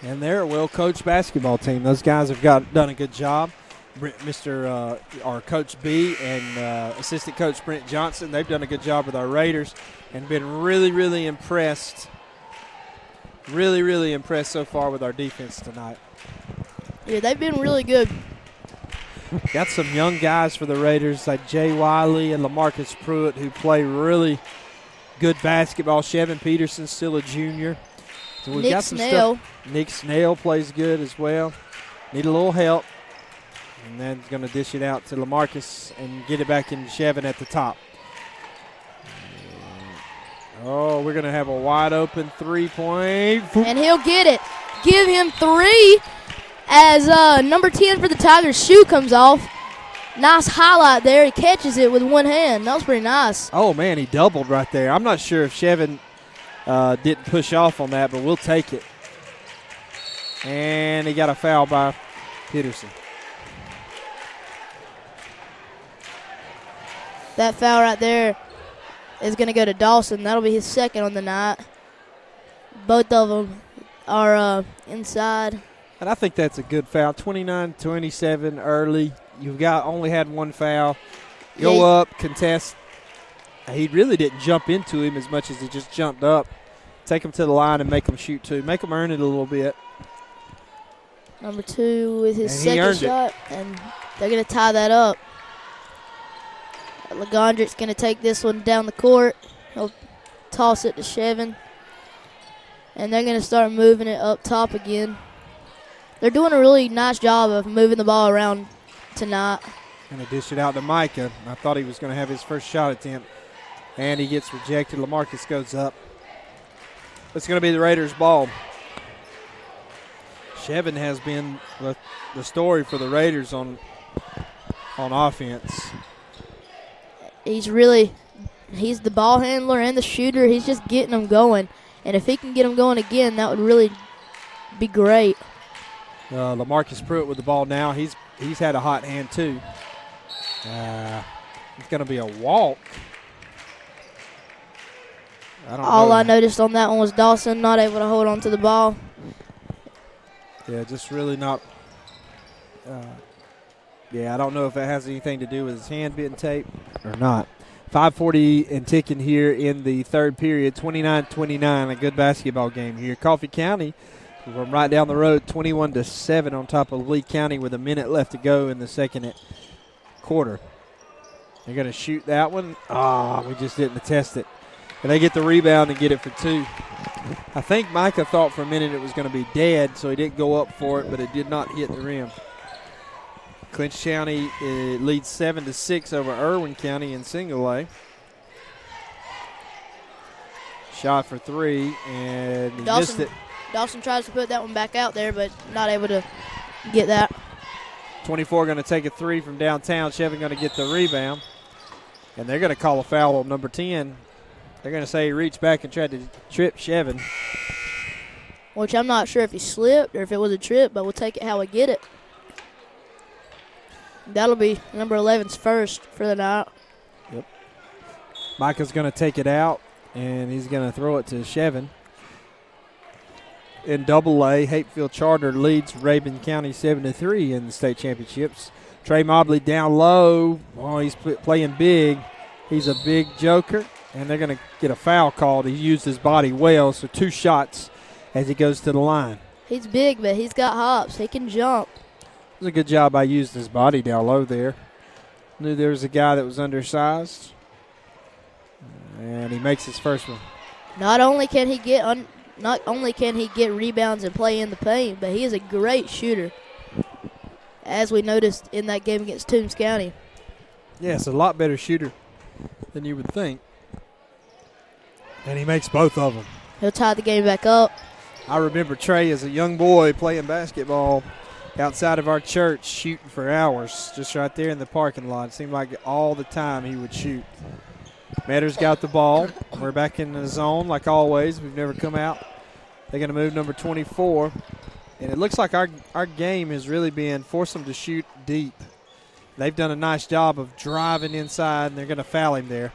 And they're a well-coached basketball team. Those guys have done a good job. Our Coach B and assistant coach Brent Johnson, they've done a good job with our Raiders and been really, really impressed. Really, really impressed so far with our defense tonight. Yeah, they've been really good. Got some young guys for the Raiders like Jay Wiley and LaMarcus Pruitt who play really good basketball. Chevin Peterson's still a junior. So we've got some stuff. Nick Snell plays good as well. Need a little help. And then going to dish it out to LaMarcus and get it back in Chevin at the top. Oh, we're going to have a wide open three-point. And he'll get it. Give him 3 as number 10 for the Tigers' shoe comes off. Nice highlight there. He catches it with one hand. That was pretty nice. Oh, man, he doubled right there. I'm not sure if Chevin didn't push off on that, but we'll take it. And he got a foul by Peterson. That foul right there is going to go to Dawson. That'll be his second on the night. Both of them are inside. And I think that's a good foul. 29-27 early. You've only had one foul. Go up, contest. He really didn't jump into him as much as he just jumped up. Take him to the line and make him shoot two. Make him earn it a little bit. Number 2 with his second shot. And they're going to tie that up. Legondrick's going to take this one down the court. He'll toss it to Chevin. And they're going to start moving it up top again. They're doing a really nice job of moving the ball around tonight. Going to dish it out to Micah. I thought he was going to have his first shot attempt. And he gets rejected. LaMarcus goes up. It's going to be the Raiders' ball. Chevin has been the story for the Raiders on offense. He's the ball handler and the shooter. He's just getting them going. And if he can get them going again, that would really be great. LaMarcus Pruitt with the ball now. He's had a hot hand too. It's going to be a walk. All I noticed on that one was Dawson not able to hold on to the ball. Yeah, just really not. I don't know if it has anything to do with his hand being taped or not. 5:40 and ticking here in the third period, 29-29, a good basketball game here. Coffee County from right down the road, 21-7 on top of Lee County with a minute left to go in the second quarter. They're going to shoot that one. We just didn't test it. And they get the rebound and get it for two. I think Micah thought for a minute it was going to be dead, so he didn't go up for it, but it did not hit the rim. Clinch County leads 7-6 over Irwin County in single A. Shot for three, and he missed it. Dawson tries to put that one back out there, but not able to get that. 24 going to take a three from downtown. Shevin going to get the rebound. And they're going to call a foul on number 10. They're going to say he reached back and tried to trip Shevin. Which I'm not sure if he slipped or if it was a trip, but we'll take it how we get it. That'll be number 11's first for the night. Yep. Micah's going to take it out, and he's going to throw it to Shevin. In AA, Hatefield Charter leads Rabun County 7-3 in the state championships. Trey Mobley down low. Oh, he's playing big. He's a big joker, and they're going to get a foul called. He used his body well, so 2 shots as he goes to the line. He's big, but he's got hops. He can jump. It was a good job by using his body down low there. Knew there was a guy that was undersized, and he makes his first one. Not only can he get rebounds and play in the paint, but he is a great shooter, as we noticed in that game against Toombs County. Yes, a lot better shooter than you would think. And he makes both of them. He'll tie the game back up. I remember Trey as a young boy playing basketball outside of our church, shooting for hours, just right there in the parking lot. It seemed like all the time he would shoot. Metter's got the ball. We're back in the zone like always. We've never come out. They're going to move number 24. And it looks like our game has really been force them to shoot deep. They've done a nice job of driving inside, and they're going to foul him there.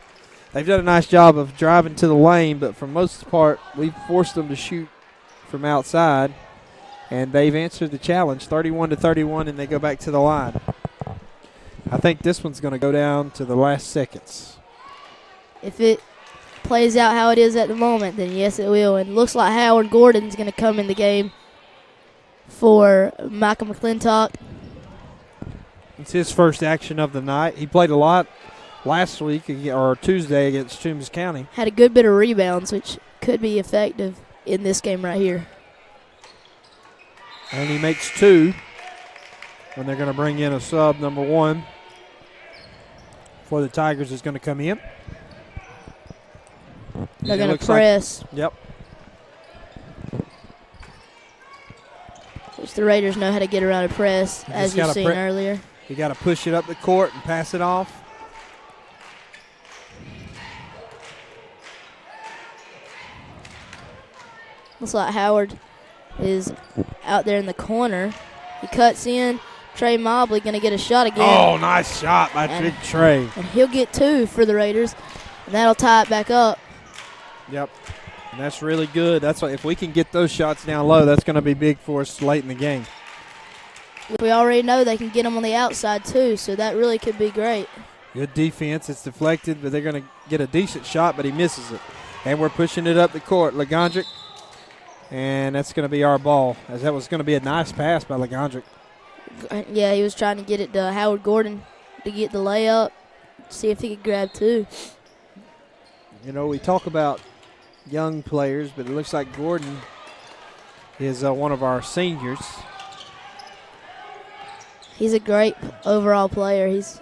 They've done a nice job of driving to the lane, but for most part, we've forced them to shoot from outside. And they've answered the challenge, 31-31, and they go back to the line. I think this one's going to go down to the last seconds. If it plays out how it is at the moment, then yes, it will. And looks like Howard Gordon's going to come in the game for Michael McClintock. It's his first action of the night. He played a lot last week or Tuesday against Toombs County. Had a good bit of rebounds, which could be effective in this game right here. And he makes 2 when they're going to bring in a sub, number 1, for the Tigers is going to come in. They're going to press. Yep. Which the Raiders know how to get around a press, as you've seen earlier. You got to push it up the court and pass it off. Looks like Howard is out there in the corner. He cuts in. Trey Mobley going to get a shot again. Oh, nice shot by Big Trey. And he'll get 2 for the Raiders, and that'll tie it back up. Yep, and that's really good. That's why if we can get those shots down low, that's going to be big for us late in the game. We already know they can get them on the outside too, so that really could be great. Good defense. It's deflected, but they're going to get a decent shot, but he misses it. And we're pushing it up the court. Legondrick, and that's going to be our ball, as that was going to be a nice pass by Legondrick. Yeah, he was trying to get it to Howard Gordon to get the layup, see if he could grab 2. You know, we talk about young players, but it looks like Gordon is one of our seniors. He's a great overall player. He's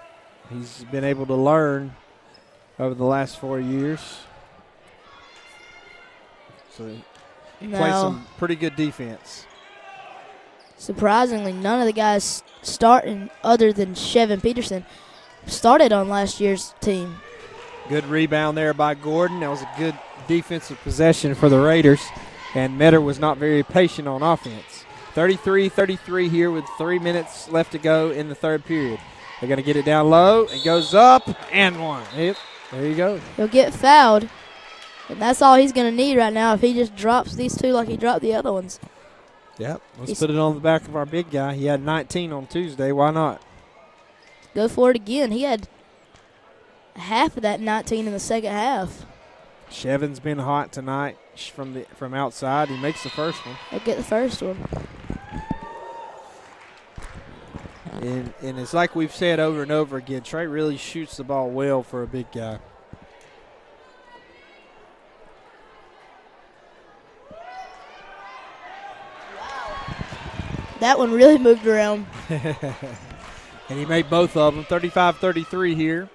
been able to learn over the last 4 years. So he plays some pretty good defense. Surprisingly, none of the guys starting other than Shevin Peterson started on last year's team. Good rebound there by Gordon. That was a good defensive possession for the Raiders, and Metter was not very patient on offense. 33-33 here with 3 minutes left to go in the third period. They're going to get it down low. It goes up and 1. Yep, there you go. He'll get fouled, and that's all he's going to need right now if he just drops these 2 like he dropped the other ones. Yep, let's put it on the back of our big guy. He had 19 on Tuesday. Why not? Go for it again. He had half of that 19 in the second half. Chevin's been hot tonight from outside. He makes the first one. He'll get the first one. And it's like we've said over and over again, Trey really shoots the ball well for a big guy. That one really moved around. And he made both of them, 35-33 here.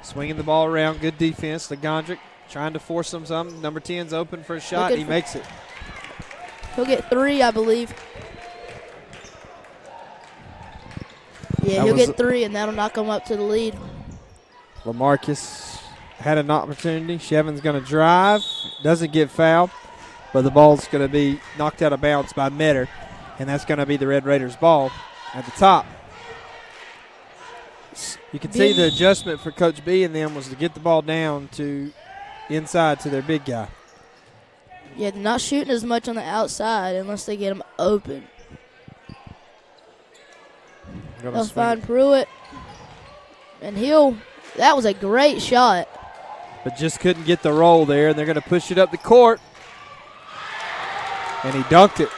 Swinging the ball around, good defense. Legondrick trying to force him something. Number 10's open for a shot, and he makes it. He'll get 3, I believe. Yeah, he'll get 3, and that'll knock him up to the lead. LaMarcus had an opportunity. Chevin's going to drive. Doesn't get fouled, but the ball's going to be knocked out of bounds by Metter, and that's going to be the Red Raiders' ball at the top. You can see the adjustment for Coach B and them was to get the ball down to inside to their big guy. Yeah, they're not shooting as much on the outside unless they get him open. They'll find Pruitt, and that was a great shot. But just couldn't get the roll there, and they're going to push it up the court. And he dunked it.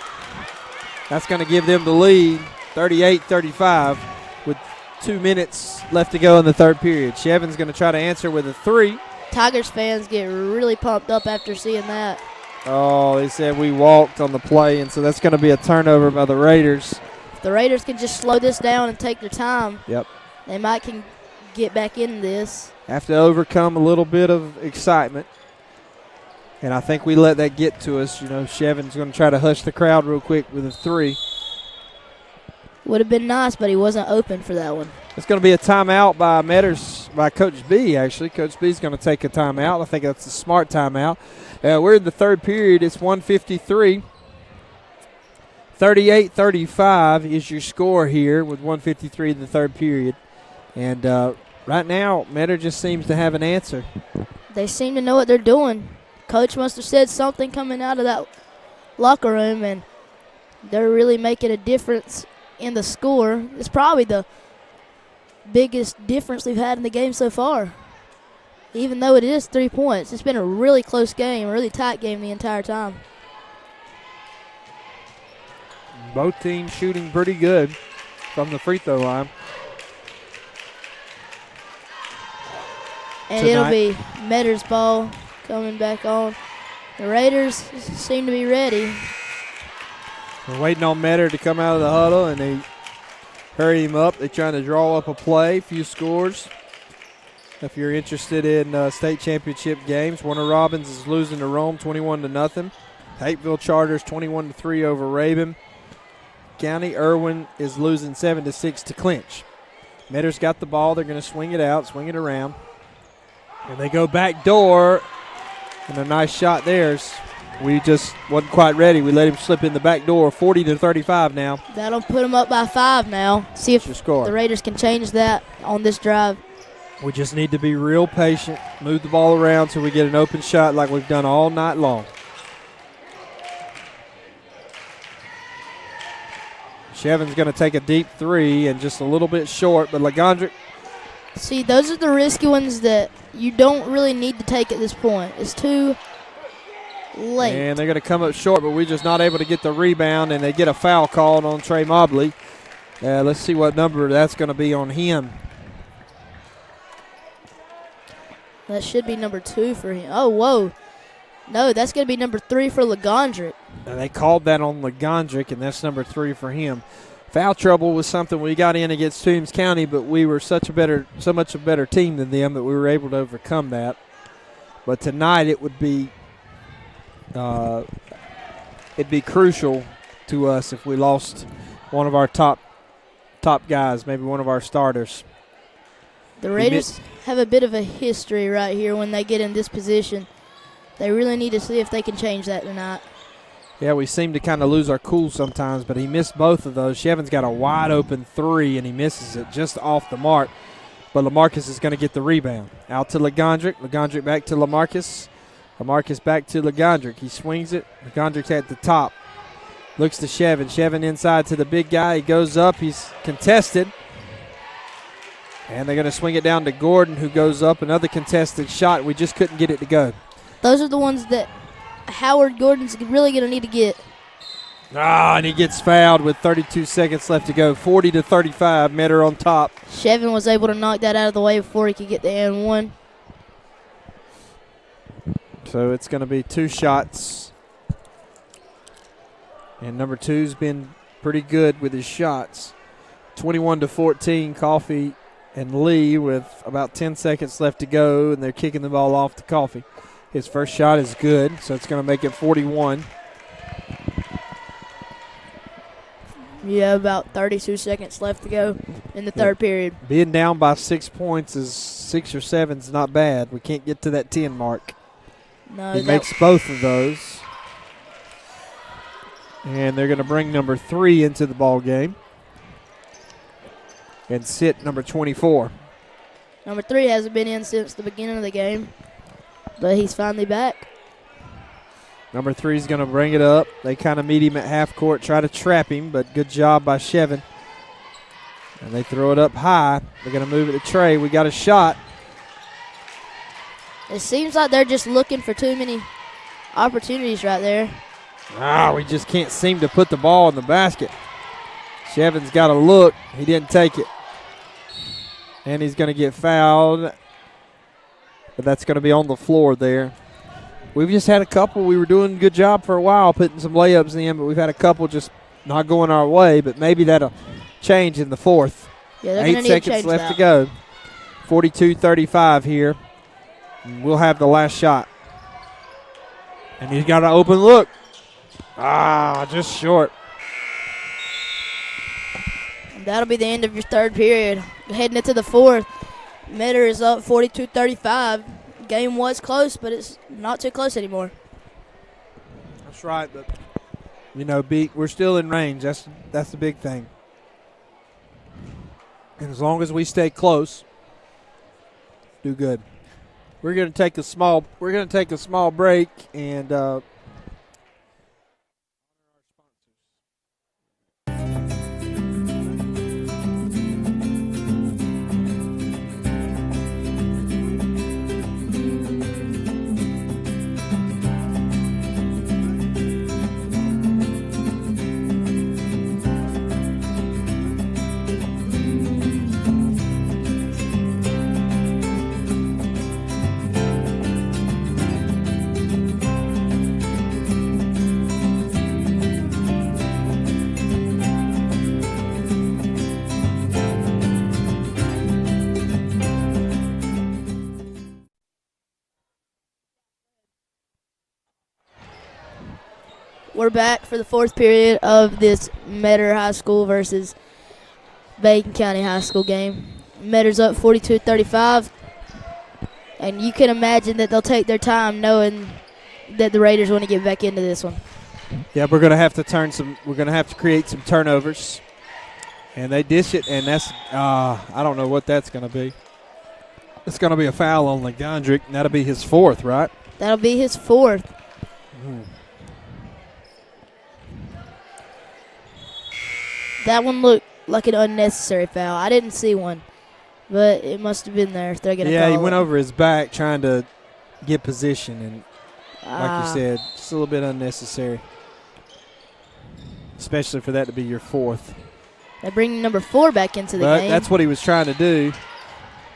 That's going to give them the lead, 38-35, with 2 minutes left to go in the third period. Chevin's going to try to answer with a 3. Tigers fans get really pumped up after seeing that. Oh, they said we walked on the play, and so that's going to be a turnover by the Raiders. If the Raiders can just slow this down and take their time, yep, they might can get back in this. Have to overcome a little bit of excitement. And I think we let that get to us. You know, Chevin's going to try to hush the crowd real quick with a 3. Would have been nice, but he wasn't open for that one. It's going to be a timeout by Coach B, actually. Coach B's going to take a timeout. I think that's a smart timeout. We're in the third period. It's 1:53. 38-35 is your score here with 1:53 in the third period. And right now, Metter just seems to have an answer. They seem to know what they're doing. Coach must have said something coming out of that locker room, and they're really making a difference in the score. It's probably the biggest difference we've had in the game so far. Even though it is 3 points, it's been a really close game, a really tight game the entire time. Both teams shooting pretty good from the free throw line. And it'll be Metter's ball coming back on. The Raiders seem to be ready. We're waiting on Metter to come out of the huddle, and they hurry him up. They're trying to draw up a play, few scores. If you're interested in state championship games, Warner Robins is losing to Rome 21-0. Hapeville Charters 21-3 over Rabun. County Irwin is losing 7-6 to Clinch. Metter's got the ball. They're going to swing it out, swing it around. And they go back door, and a nice shot there. We just wasn't quite ready. We let him slip in the back door, 40-35 now. That'll put him up by 5 now. See if the Raiders can change that on this drive. We just need to be real patient, move the ball around till we get an open shot like we've done all night long. Chevin's going to take a deep 3 and just a little bit short, but Legondrick. See, those are the risky ones that you don't really need to take at this point. It's too late. And they're going to come up short, but we're just not able to get the rebound, and they get a foul called on Trey Mobley. Let's see what number that's going to be on him. That should be number 2 for him. Oh, whoa. No, that's going to be number 3 for Legondrick. And they called that on Legondrick, and that's number 3 for him. Foul trouble was something we got in against Toombs County, but we were so much a better team than them that we were able to overcome that. But tonight it would be it'd be crucial to us if we lost one of our top guys, maybe one of our starters. The Raiders have a bit of a history right here when they get in this position. They really need to see if they can change that tonight. Yeah, we seem to kind of lose our cool sometimes, but he missed both of those. Chevin's got a wide open 3, and he misses it just off the mark. But LaMarcus is going to get the rebound. Out to Legondrick. Legondrick back to LaMarcus. LaMarcus back to Legondrick. He swings it. Legondrick's at the top. Looks to Shevin. Shevin inside to the big guy. He goes up. He's contested. And they're going to swing it down to Gordon, who goes up. Another contested shot. We just couldn't get it to go. Those are the ones that Howard Gordon's really going to need to get. And he gets fouled with 32 seconds left to go. 40-35, Metter on top. Shevin was able to knock that out of the way before he could get the and one. So it's going to be 2 shots. And number 2's been pretty good with his shots. 21-14, Coffee and Lee with about 10 seconds left to go, and they're kicking the ball off to Coffee. His first shot is good, so it's going to make it 41. Yeah, about 32 seconds left to go in the third period. Being down by 6 points is 6 or 7 is not bad. We can't get to that 10 mark. No, he makes both of those. And they're going to bring number 3 into the ball game and sit number 24. Number 3 hasn't been in since the beginning of the game, but he's finally back. Number 3 is going to bring it up. They kind of meet him at half court, try to trap him, but good job by Shevin. And they throw it up high. They're going to move it to Trey. We got a shot. It seems like they're just looking for too many opportunities right there. We just can't seem to put the ball in the basket. Shevin's got a look. He didn't take it. And he's going to get fouled. But that's going to be on the floor there. We've just had a couple. We were doing a good job for a while putting some layups in, but we've had a couple just not going our way. But maybe that'll change in the fourth. Yeah, 8 seconds left to go. 42-35 here. And we'll have the last shot. And he's got an open look. Just short. And that'll be the end of your third period. Heading into the fourth, Metter is up 42-35. Game was close, but it's not too close anymore. That's right, but we're still in range. That's the big thing. And as long as we stay close, do good. We're going to take a small break and we're back for the fourth period of this Metter High School versus Bacon County High School game. Metter's up 42-35, and you can imagine that they'll take their time knowing that the Raiders want to get back into this one. Yeah, we're going to have to create some turnovers. And they dish it, and that's I don't know what that's going to be. It's going to be a foul on Legondrick, and that'll be his fourth, right? That'll be his fourth. That one looked like an unnecessary foul. I didn't see one, but it must have been there if they're going to call he it. went over his back trying to get position, and like you said, just a little bit unnecessary, especially for that to be your fourth. They bring number 4 back into the game. That's what he was trying to do,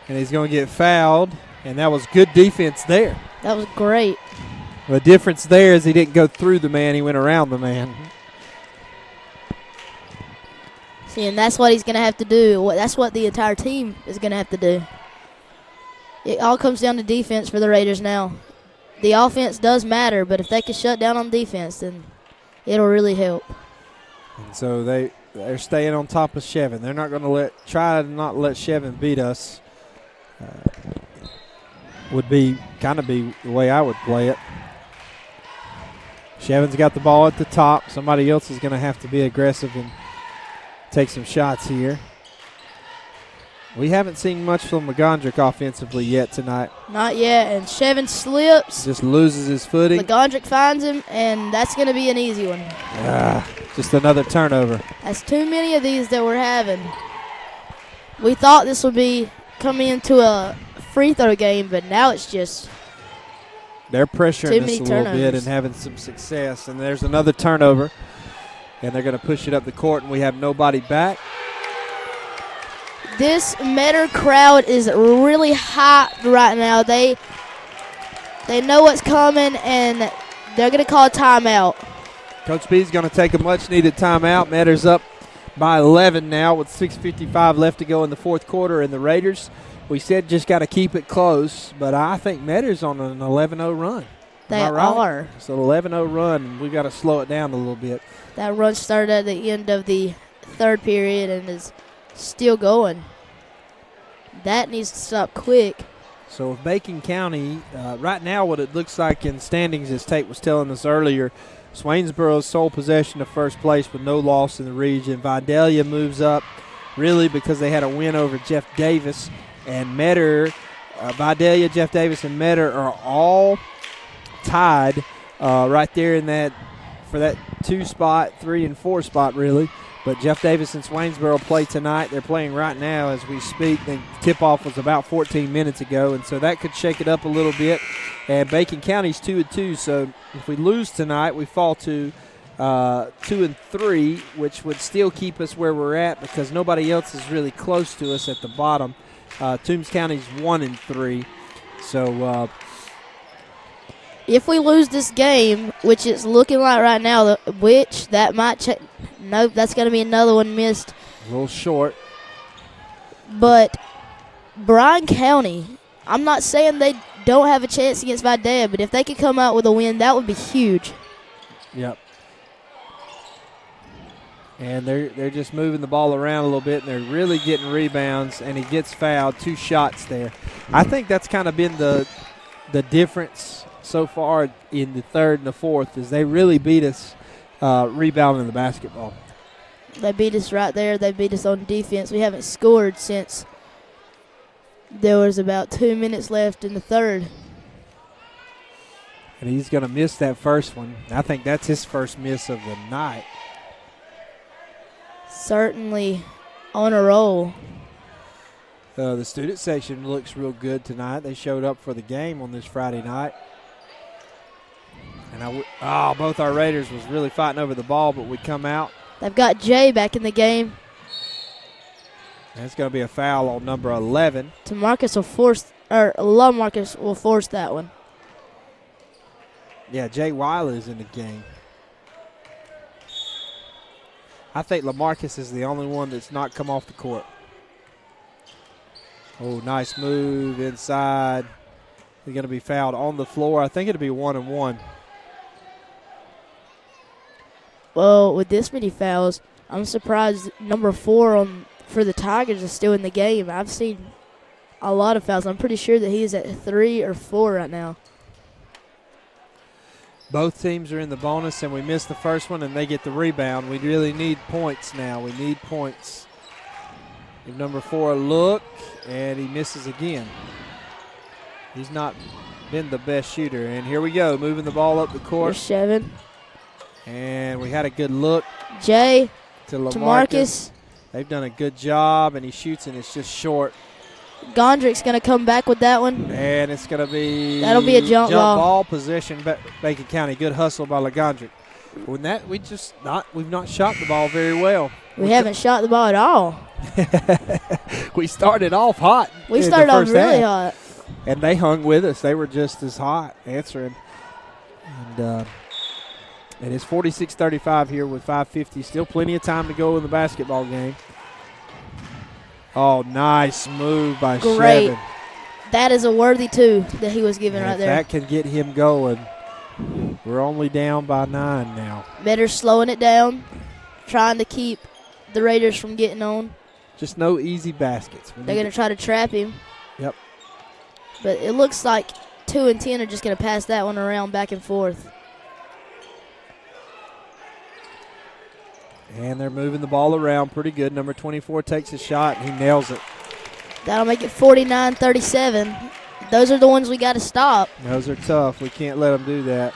and he's going to get fouled, and that was good defense there. That was great. The difference there is he didn't go through the man. He went around the man. See, and that's what he's going to have to do. That's what the entire team is going to have to do. It all comes down to defense for the Raiders now. The offense does matter, but if they can shut down on defense, then it'll really help. And so they're staying on top of Shevin. They're not going to try to not let Shevin beat us. Would be the way I would play it. Shevin's got the ball at the top. Somebody else is going to have to be aggressive and take some shots here. We haven't seen much from McGondrick offensively yet tonight. Not yet, and Shevin slips. Just loses his footing. McGondrick finds him, and that's going to be an easy one. Just another turnover. That's too many of these that we're having. We thought this would be coming into a free throw game, but now it's just they're pressuring too us many a little bit turnovers. and having some success. And there's another turnover, and they're going to push it up the court, and we have nobody back. This Metter crowd is really hot right now. They know what's coming, and they're going to call a timeout. Coach B is going to take a much-needed timeout. Metter's up by 11 now with 6:55 left to go in the fourth quarter. And the Raiders, we said just got to keep it close, but I think Metter's on an 11-0 run. They Am I right? are. It's an 11-0 run, and we've got to slow it down a little bit. That run started at the end of the third period and is still going. That needs to stop quick. So if Bacon County, right now what it looks like in standings, as Tate was telling us earlier, Swainsboro's sole possession of first place with no loss in the region. Vidalia moves up really because they had a win over Jeff Davis. And Metter, Vidalia, Jeff Davis, and Metter are all tied right there in that for that 2 spot, 3 and 4 spot really. But Jeff Davis and Swainsboro play tonight. They're playing right now as we speak. The tip-off was about 14 minutes ago, and so that could shake it up a little bit. And Bacon County's 2-2, so if we lose tonight, we fall to 2-3, which would still keep us where we're at because nobody else is really close to us at the bottom. Toombs County's 1-3, so If we lose this game, which it's looking like right now, that might nope, that's going to be another one missed. a little short. But Bryan County, I'm not saying they don't have a chance against Vidalia, but if they could come out with a win, that would be huge. Yep. And they're just moving the ball around a little bit, and they're really getting rebounds, and he gets fouled. 2 shots there. I think that's kind of been the difference so far in the third and the fourth is they really beat us rebounding the basketball. They beat us right there. They beat us on defense. We haven't scored since there was about 2 minutes left in the third. And he's going to miss that first one. I think that's his first miss of the night. Certainly on a roll. The student section looks real good tonight. They showed up for the game on this Friday night. And both our Raiders was really fighting over the ball, but we come out. They've got Jay back in the game. And it's going to be a foul on number 11. LaMarcus will force that one. Yeah, Jay Wiley's in the game. I think LaMarcus is the only one that's not come off the court. Oh, nice move inside. He's going to be fouled on the floor. I think it'll be 1-1. Well, with this many fouls, I'm surprised number 4 for the Tigers is still in the game. I've seen a lot of fouls. I'm pretty sure that he's at 3 or 4 right now. Both teams are in the bonus, and we missed the first one, and they get the rebound. We really need points now. We need points. Give number 4 a look, and he misses again. He's not been the best shooter. And here we go, moving the ball up the court. Here's Shevin. And we had a good look. Jay to LaMarcus. They've done a good job, and he shoots, and it's just short. Gondrick's going to come back with that one. And it's going to be that'll be a jump ball possession, Bacon County. Good hustle by LaGondrick. When that we've not shot the ball very well. We haven't shot the ball at all. We started off hot. We started off really hot. And they hung with us. They were just as hot answering. And it is 46-35 here with 5:50. Still plenty of time to go in the basketball game. Oh, nice move by Great. Shevin. That is a worthy 2 that he was giving right there. That can get him going. We're only down by 9 now. Better slowing it down, trying to keep the Raiders from getting on. Just no easy baskets. They're going to try to trap him. Yep. But it looks like 2 and 10 are just going to pass that one around back and forth. And they're moving the ball around pretty good. Number 24 takes a shot, and he nails it. That'll make it 49-37. Those are the ones we got to stop. Those are tough. We can't let them do that.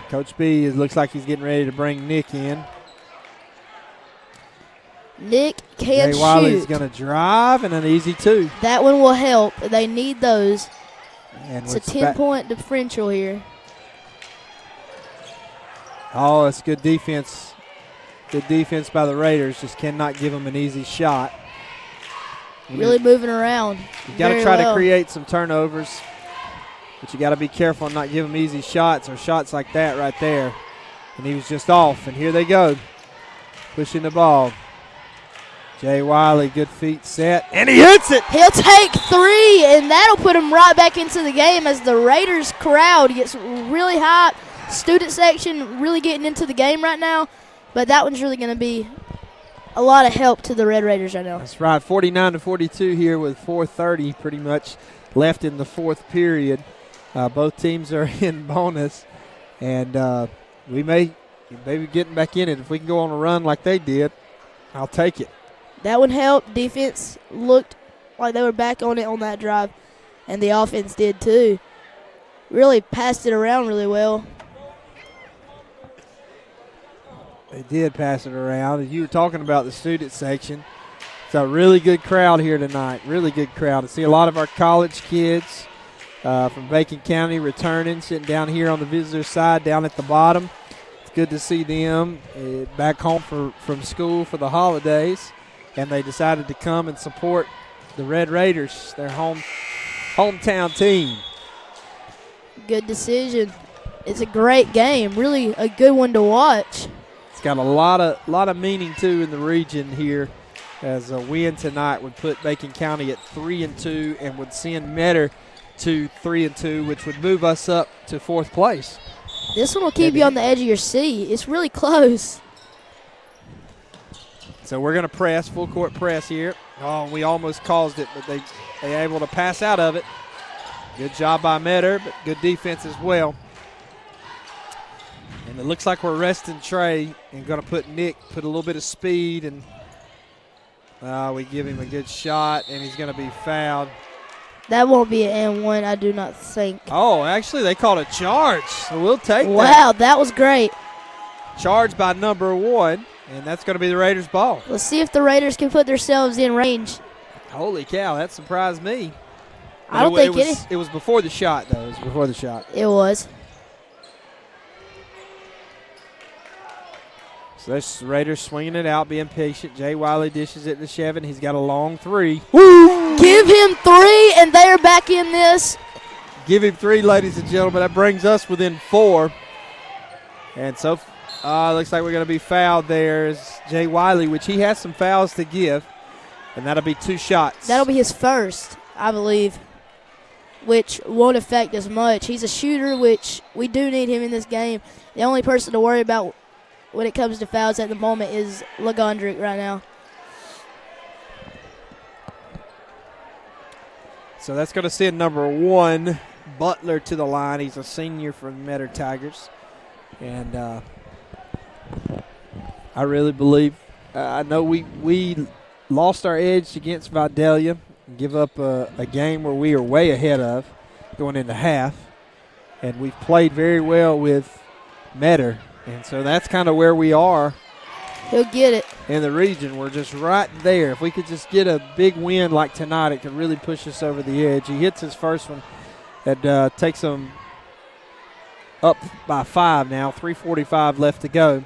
Coach B looks like he's getting ready to bring Nick in. Nick can Jay Wiley's shoot. going to drive and an easy two. That one will help. They need those. And It's a 10-point differential here. Oh, it's good defense. Good defense by the Raiders. Just cannot give them an easy shot. Really moving around. You got to try to create some turnovers, but you got to be careful and not give them easy shots or shots like that right there. And he was just off, and here they go, pushing the ball. Jay Wiley, good feet set, and he hits it. He'll take 3, and that'll put him right back into the game as the Raiders crowd gets really hot. Student section really getting into the game right now, but that one's really going to be a lot of help to the Red Raiders right now. That's right, 49-42 here with 4:30 pretty much left in the fourth period. Both teams are in bonus, and we may be getting back in it. If we can go on a run like they did, I'll take it. That one helped. Defense looked like they were back on it on that drive, and the offense did too. Really passed it around really well. They did pass it around. As you were talking about the student section, it's a really good crowd here tonight. Really good crowd. I see a lot of our college kids from Bacon County returning, sitting down here on the visitor side down at the bottom. It's good to see them back home from school for the holidays, and they decided to come and support the Red Raiders, their hometown team. Good decision. It's a great game. Really a good one to watch. It's got a lot of meaning too in the region here, as a win tonight would put Bacon County at 3-2 and would send Metter to 3-2, which would move us up to fourth place. This one will keep you on the edge of your seat. It's really close. So we're going to press, full court press here. Oh, we almost caused it, but they able to pass out of it. Good job by Metter, but good defense as well. And it looks like we're resting Trey and going to put a little bit of speed, and we give him a good shot, and he's going to be fouled. That won't be an and one, I do not think. Oh, actually, they called a charge, so we'll take that. Wow, that was great. Charge by number 1, and that's going to be the Raiders' ball. Let's see if the Raiders can put themselves in range. Holy cow, that surprised me. I don't think it was before the shot, though. It was before the shot. It was. So that's the Raiders swinging it out, being patient. Jay Wiley dishes it to Shevin. He's got a long 3. Woo! Give him 3, and they are back in this. Give him 3, ladies and gentlemen. That brings us within 4. And so looks like we're going to be fouled there is Jay Wiley, which he has some fouls to give. And that'll be 2 shots. That'll be his first, I believe, which won't affect as much. He's a shooter, which we do need him in this game. The only person to worry about when it comes to fouls at the moment is Lagondrick right now. So that's going to send number 1, Butler, to the line. He's a senior for the Metter Tigers. And I really believe, I know we lost our edge against Vidalia, give up a game where we are way ahead of going into half. And we've played very well with Metter. And so that's kind of where we are. He'll get it. In the region, we're just right there. If we could just get a big win like tonight, it could really push us over the edge. He hits his first one. That takes him up by 5 now. 3:45 left to go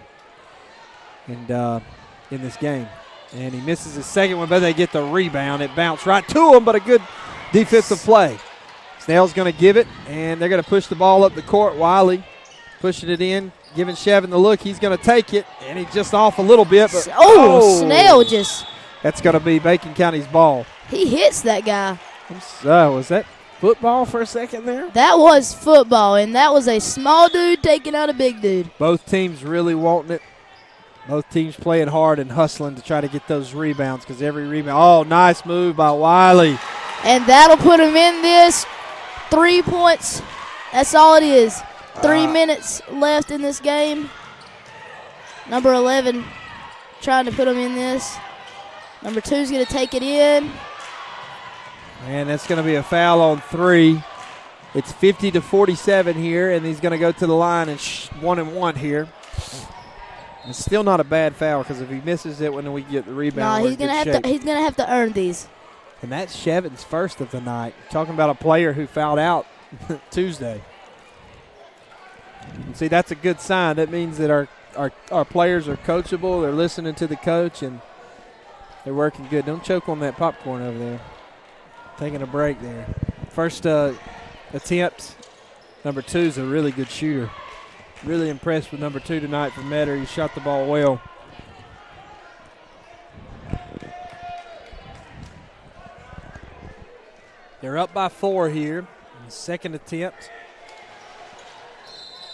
and in this game. And he misses his second one, but they get the rebound. It bounced right to him, but a good defensive play. Snell's going to give it, and they're going to push the ball up the court. Wiley pushing it in, giving Shevin the look. He's going to take it, and he's just off a little bit. But Snell just. That's going to be Bacon County's ball. He hits that guy. Was that football for a second there? That was football, and that was a small dude taking out a big dude. Both teams really wanting it. Both teams playing hard and hustling to try to get those rebounds because every rebound. Oh, nice move by Wiley. And that'll put him in this. 3 points. That's all it is. 3 minutes left in this game. Number 11 trying to put him in this. Number 2 is going to take it in. And that's going to be a foul on 3. It's 50-47 here, and he's going to go to the line and 1-1 here. It's still not a bad foul because if he misses it when we get the rebound, no, he's gonna have to earn these. And that's Chevin's first of the night. Talking about a player who fouled out Tuesday. And see, that's a good sign. That means that our players are coachable. They're listening to the coach, and they're working good. Don't choke on that popcorn over there. Taking a break there. First attempt. Number 2 is a really good shooter. Really impressed with number 2 tonight for Metter. He shot the ball well. They're up by 4 here. Second attempt.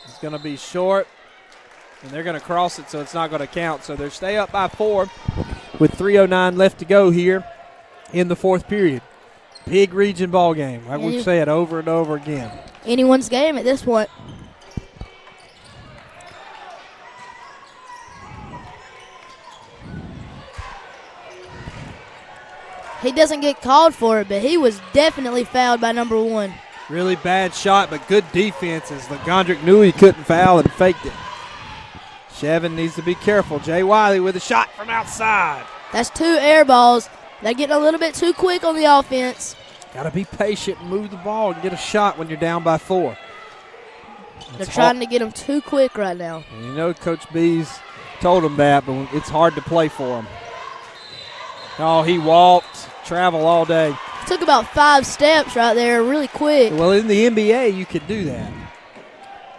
It's going to be short, and they're going to cross it, so it's not going to count. So they stay up by 4 with 3:09 left to go here in the fourth period. Big region ball game, like we've said over and over again. Anyone's game at this point. He doesn't get called for it, but he was definitely fouled by number 1. Really bad shot, but good defense as Legondrick knew he couldn't foul and faked it. Chevin needs to be careful. Jay Wiley with a shot from outside. That's 2 air balls. They're getting a little bit too quick on the offense. Got to be patient and move the ball and get a shot when you're down by 4. They're trying to get them too quick right now. And you know Coach B's told him that, but it's hard to play for him. Oh, he walked, travel all day. Took about 5 steps right there really quick. Well, in the NBA, you can do that.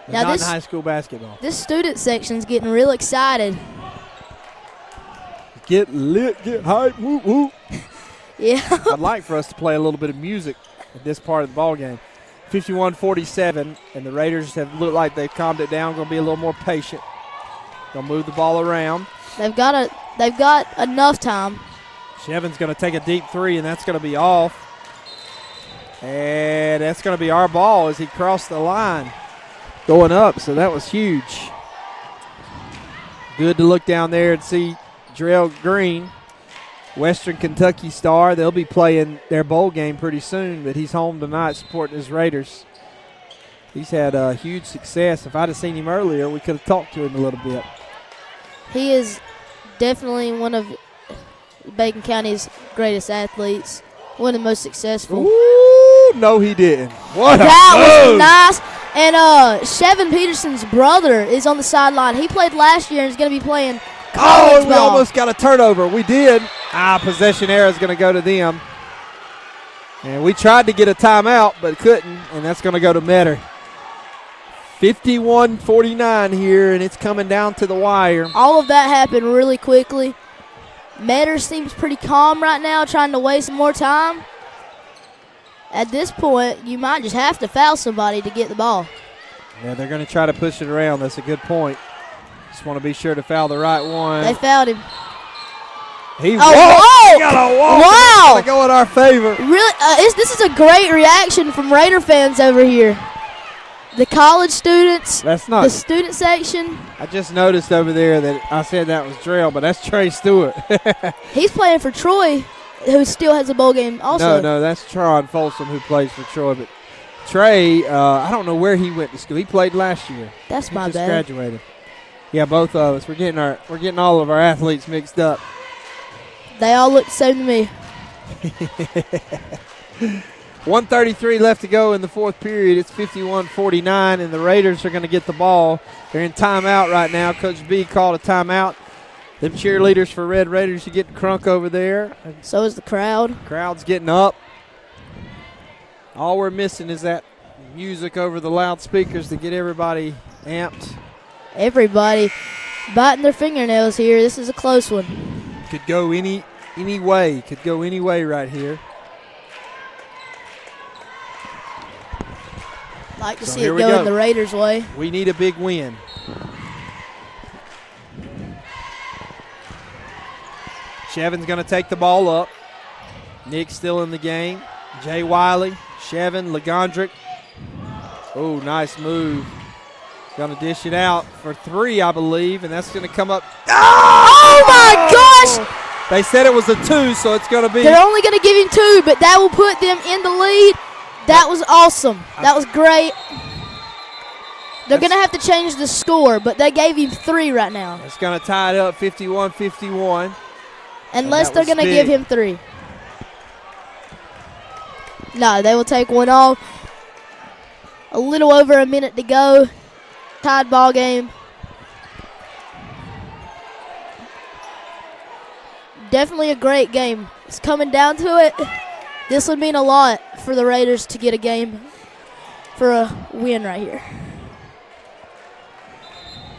Now not in high school basketball. This student section's getting real excited. Get lit, get hype, whoop, whoop. Yeah. I'd like for us to play a little bit of music at this part of the ball game. 51-47, and the Raiders have looked like they've calmed it down, going to be a little more patient. Going to move the ball around. They've got enough time. Chevin's going to take a deep 3, and that's going to be off. And that's going to be our ball as he crossed the line going up, so that was huge. Good to look down there and see Drell Green, Western Kentucky star. They'll be playing their bowl game pretty soon, but he's home tonight supporting his Raiders. He's had huge success. If I'd have seen him earlier, we could have talked to him a little bit. He is definitely one of Bacon County's greatest athletes, one of the most successful. Ooh, no, he didn't. What that was nice. And Chevin Peterson's brother is on the sideline. He played last year and is going to be playing college we ball. almost got a turnover. We did. Possession error is going to go to them. And we tried to get a timeout, but couldn't, and that's going to go to Metter. 51-49 here, and it's coming down to the wire. All of that happened really quickly. Metter seems pretty calm right now, trying to waste more time. At this point, you might just have to foul somebody to get the ball. Yeah, they're going to try to push it around. That's a good point. Just want to be sure to foul the right one. They fouled him. He walked. He got a walk. Wow. To go in our favor. Really, this is a great reaction from Raider fans over here. The college students, that's not the student section. I just noticed over there that I said that was Drell, but that's Trey Stewart. He's playing for Troy, who still has a bowl game also. No, that's Tron Folsom who plays for Troy. But Trey, I don't know where he went to school. He played last year. That's my bad. He just graduated. Yeah, both of us. We're getting all of our athletes mixed up. They all look the same to me. 1:33 left to go in the fourth period. It's 51-49, and the Raiders are going to get the ball. They're in timeout right now. Coach B called a timeout. Them cheerleaders for Red Raiders are getting crunk over there. So is the crowd. Crowd's getting up. All we're missing is that music over the loudspeakers to get everybody amped. Everybody biting their fingernails here. This is a close one. Could go any way. Could go any way right here. Like to see it go in the Raiders' way. We need a big win. Chevin's going to take the ball up. Nick's still in the game. Jay Wiley, Chevin, Legondrick. Oh, nice move. Going to dish it out for 3, I believe, and that's going to come up. Oh, my gosh! They said it was a 2, so it's going to be. They're only going to give him 2, but that will put them in the lead. That was awesome. That was great. They're going to have to change the score, but they gave him 3 right now. It's going to tie it up 51-51. Unless they're going to give him 3. No, they will take one off. A little over a minute to go. Tied ball game. Definitely a great game. It's coming down to it. This would mean a lot for the Raiders to get a game for a win right here.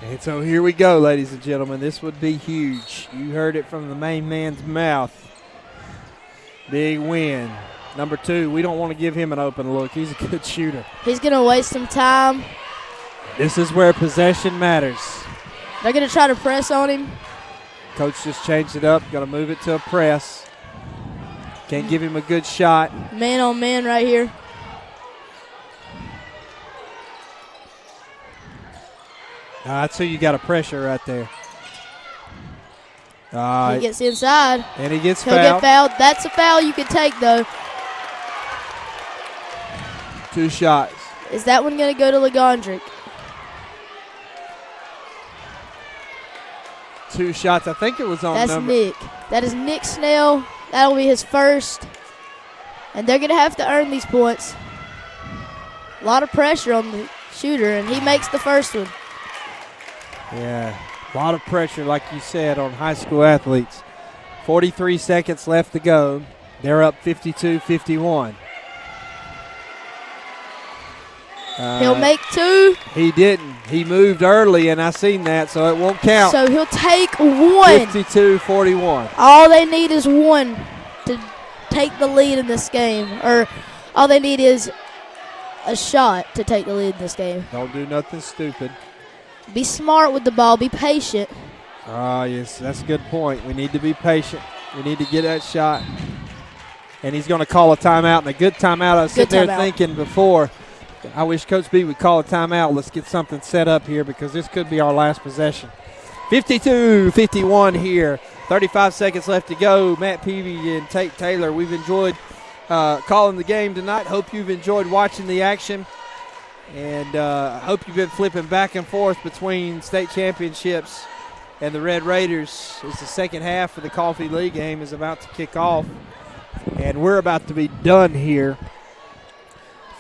And so here we go, ladies and gentlemen. This would be huge. You heard it from the main man's mouth. Big win. Number 2, we don't want to give him an open look. He's a good shooter. He's going to waste some time. This is where possession matters. They're going to try to press on him. Coach just changed it up. Going to move it to a press. Can't give him a good shot. Man on man right here. That's who you got to pressure right there. He gets inside. And he gets He'll fouled. get fouled. That's a foul you could take, though. 2 shots. Is that one going to go to Legondrick? 2 shots. I think it was on That's Nick. That is Nick Snell. That'll be his first. And they're going to have to earn these points. A lot of pressure on the shooter, and he makes the first one. Yeah, a lot of pressure, like you said, on high school athletes. 43 seconds left to go. They're up 52-51. He'll make 2. He didn't. He moved early, and I seen that, so it won't count. So he'll take 1. 52-41. All they need is 1 to take the lead in this game. Or all they need is a shot to take the lead in this game. Don't do nothing stupid. Be smart with the ball. Be patient. Yes, that's a good point. We need to be patient. We need to get that shot. And he's going to call a timeout, and a good timeout. I was sitting there thinking before, I wish Coach B would call a timeout. Let's get something set up here because this could be our last possession. 52-51 here. 35 seconds left to go. Matt Peavy and Tate Taylor, we've enjoyed calling the game tonight. Hope you've enjoyed watching the action. And I hope you've been flipping back and forth between state championships and the Red Raiders as the second half of the Coffee League game is about to kick off. And we're about to be done here.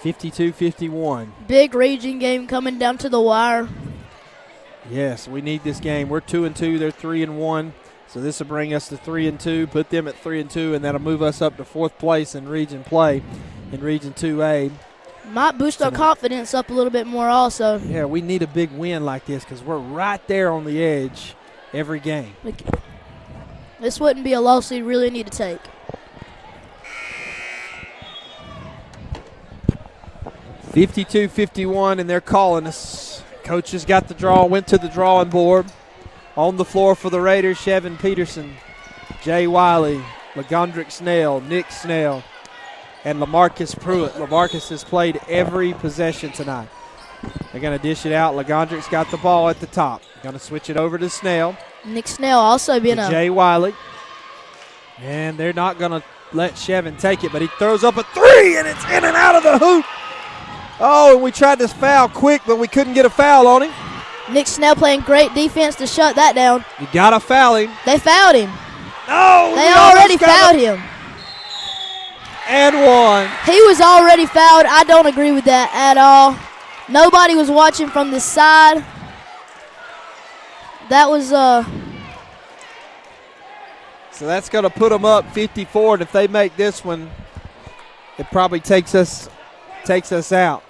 52-51. Big region game coming down to the wire. Yes, we need this game. We're 2-2. They're 3-1. So this will bring us to 3-2, put them at 3-2, and that'll move us up to 4th place in region play in Region 2A. Might boost our confidence up a little bit more also. Yeah, we need a big win like this because we're right there on the edge every game. This wouldn't be a loss we really need to take. (52-51), and they're calling us. Coach has got the draw, went to the drawing board. On the floor for the Raiders, Chevin Peterson, Jay Wiley, Legondrick Snell, Nick Snell, and LaMarcus Pruitt. LaMarcus has played every possession tonight. They're going to dish it out. Legondrick's got the ball at the top. Going to switch it over to Snell. Nick Snell also being a Jay Wiley. And they're not going to let Chevin take it, but he throws up a 3, and it's in and out of the hoop. Oh, and we tried to foul quick, but we couldn't get a foul on him. Nick Snell playing great defense to shut that down. You got to foul him. They fouled him. No, they already fouled him. And 1. He was already fouled. I don't agree with that at all. Nobody was watching from the side. That was So that's going to put them up 54, and if they make this one, it probably takes us out.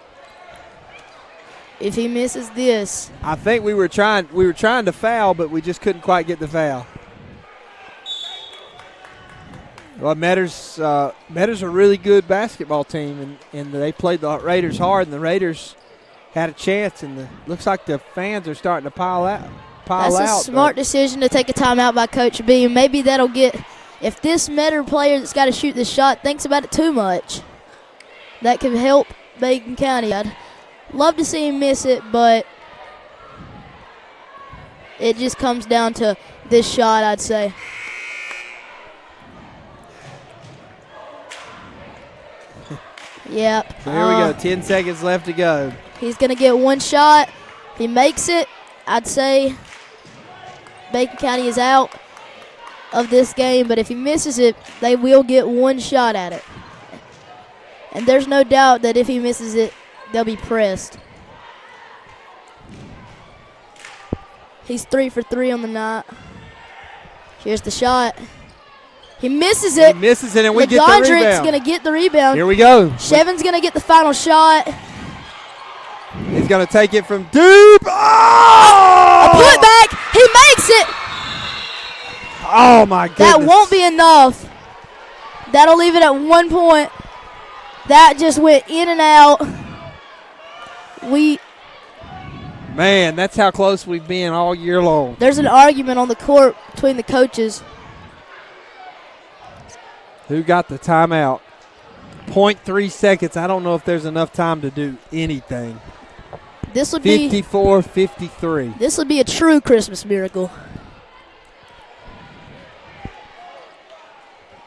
If he misses this, I think we were trying to foul, but we just couldn't quite get the foul. Well, Metter's a really good basketball team, and they played the Raiders hard, and the Raiders had a chance, and looks like the fans are starting to pile out. That's a smart decision to take a timeout by Coach B. Maybe that'll get, if this Metter player that's got to shoot this shot thinks about it too much, that could help Bacon County. I'd love to see him miss it, but it just comes down to this shot, I'd say. Yep. So here we go. 10 seconds left to go. He's going to get one shot. If he makes it, I'd say Bacon County is out of this game. But if he misses it, they will get one shot at it. And there's no doubt that if he misses it, they'll be pressed. He's 3 for 3 on the night. Here's the shot. He misses it. He misses it, and we get the McGondrick's rebound. going to get the rebound. Here we go. Shevin's going to get the final shot. He's going to take it from deep. Oh! A putback. He makes it. Oh, my goodness. That won't be enough. That'll leave it at 1 point. That just went in and out. Man, that's how close we've been all year long. There's an argument on the court between the coaches. Who got the timeout? 0.3 seconds. I don't know if there's enough time to do anything. This would be 54-53. This would be a true Christmas miracle.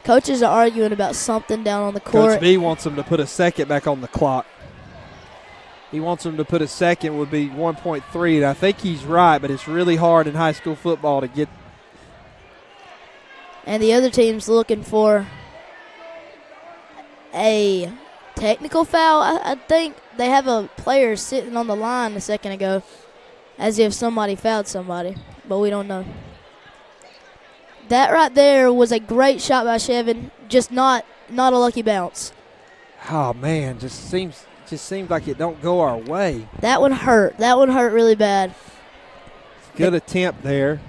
Coaches are arguing about something down on the court. Coach B wants them to put a second back on the clock. He wants them to put a second, would be 1.3. And I think he's right, but it's really hard in high school football to get. And the other team's looking for a technical foul. I think they have a player sitting on the line a second ago as if somebody fouled somebody, but we don't know. That right there was a great shot by Shevin, just not a lucky bounce. Oh, man, just seems like it don't go our way. That one hurt. That one hurt really bad. Good attempt there.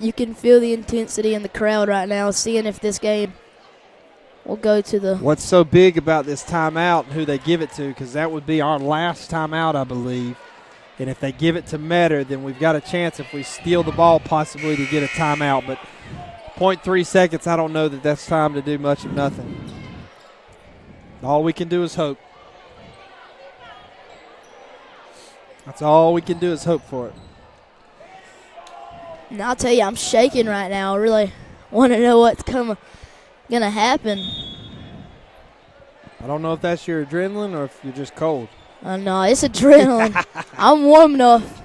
You can feel the intensity in the crowd right now, seeing if this game will go to the. What's so big about this timeout and who they give it to, because that would be our last timeout, I believe. And if they give it to Metter, then we've got a chance if we steal the ball possibly to get a timeout. But 0.3 seconds, I don't know that that's time to do much of nothing. All we can do is hope. That's all we can do is hope for it. And I'll tell you, I'm shaking right now. I really want to know what's going to happen. I don't know if that's your adrenaline or if you're just cold. No, it's adrenaline. I'm warm enough.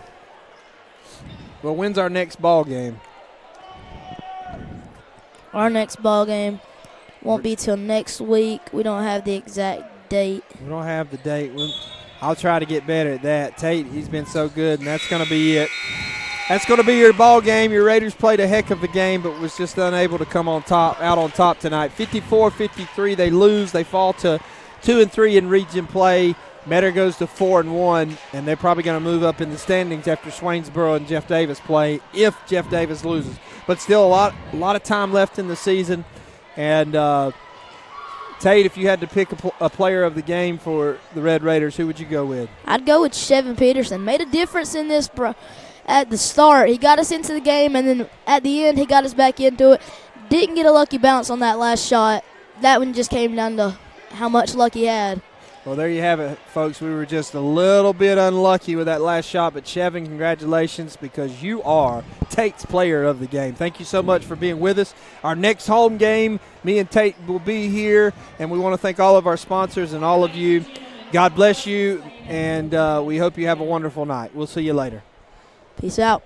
Well, when's our next ball game? Our next ball game won't be till next week. We don't have the exact date. We don't have the date. I'll try to get better at that. Tate, he's been so good, and that's going to be it. That's going to be your ball game. Your Raiders played a heck of a game, but was just unable to come out on top tonight. 54-53, they lose. They fall to 2-3 in region play. Metter goes to 4-1, and they're probably going to move up in the standings after Swainsboro and Jeff Davis play if Jeff Davis loses. But still a lot of time left in the season. And Tate, if you had to pick a player of the game for the Red Raiders, who would you go with? I'd go with Shevin Peterson. Made a difference in this at the start. He got us into the game, and then at the end he got us back into it. Didn't get a lucky bounce on that last shot. That one just came down to how much luck he had. Well, there you have it, folks. We were just a little bit unlucky with that last shot, but Shevin, congratulations, because you are Tate's player of the game. Thank you so much for being with us. Our next home game, me and Tate will be here, and we want to thank all of our sponsors and all of you. God bless you, and we hope you have a wonderful night. We'll see you later. Peace out.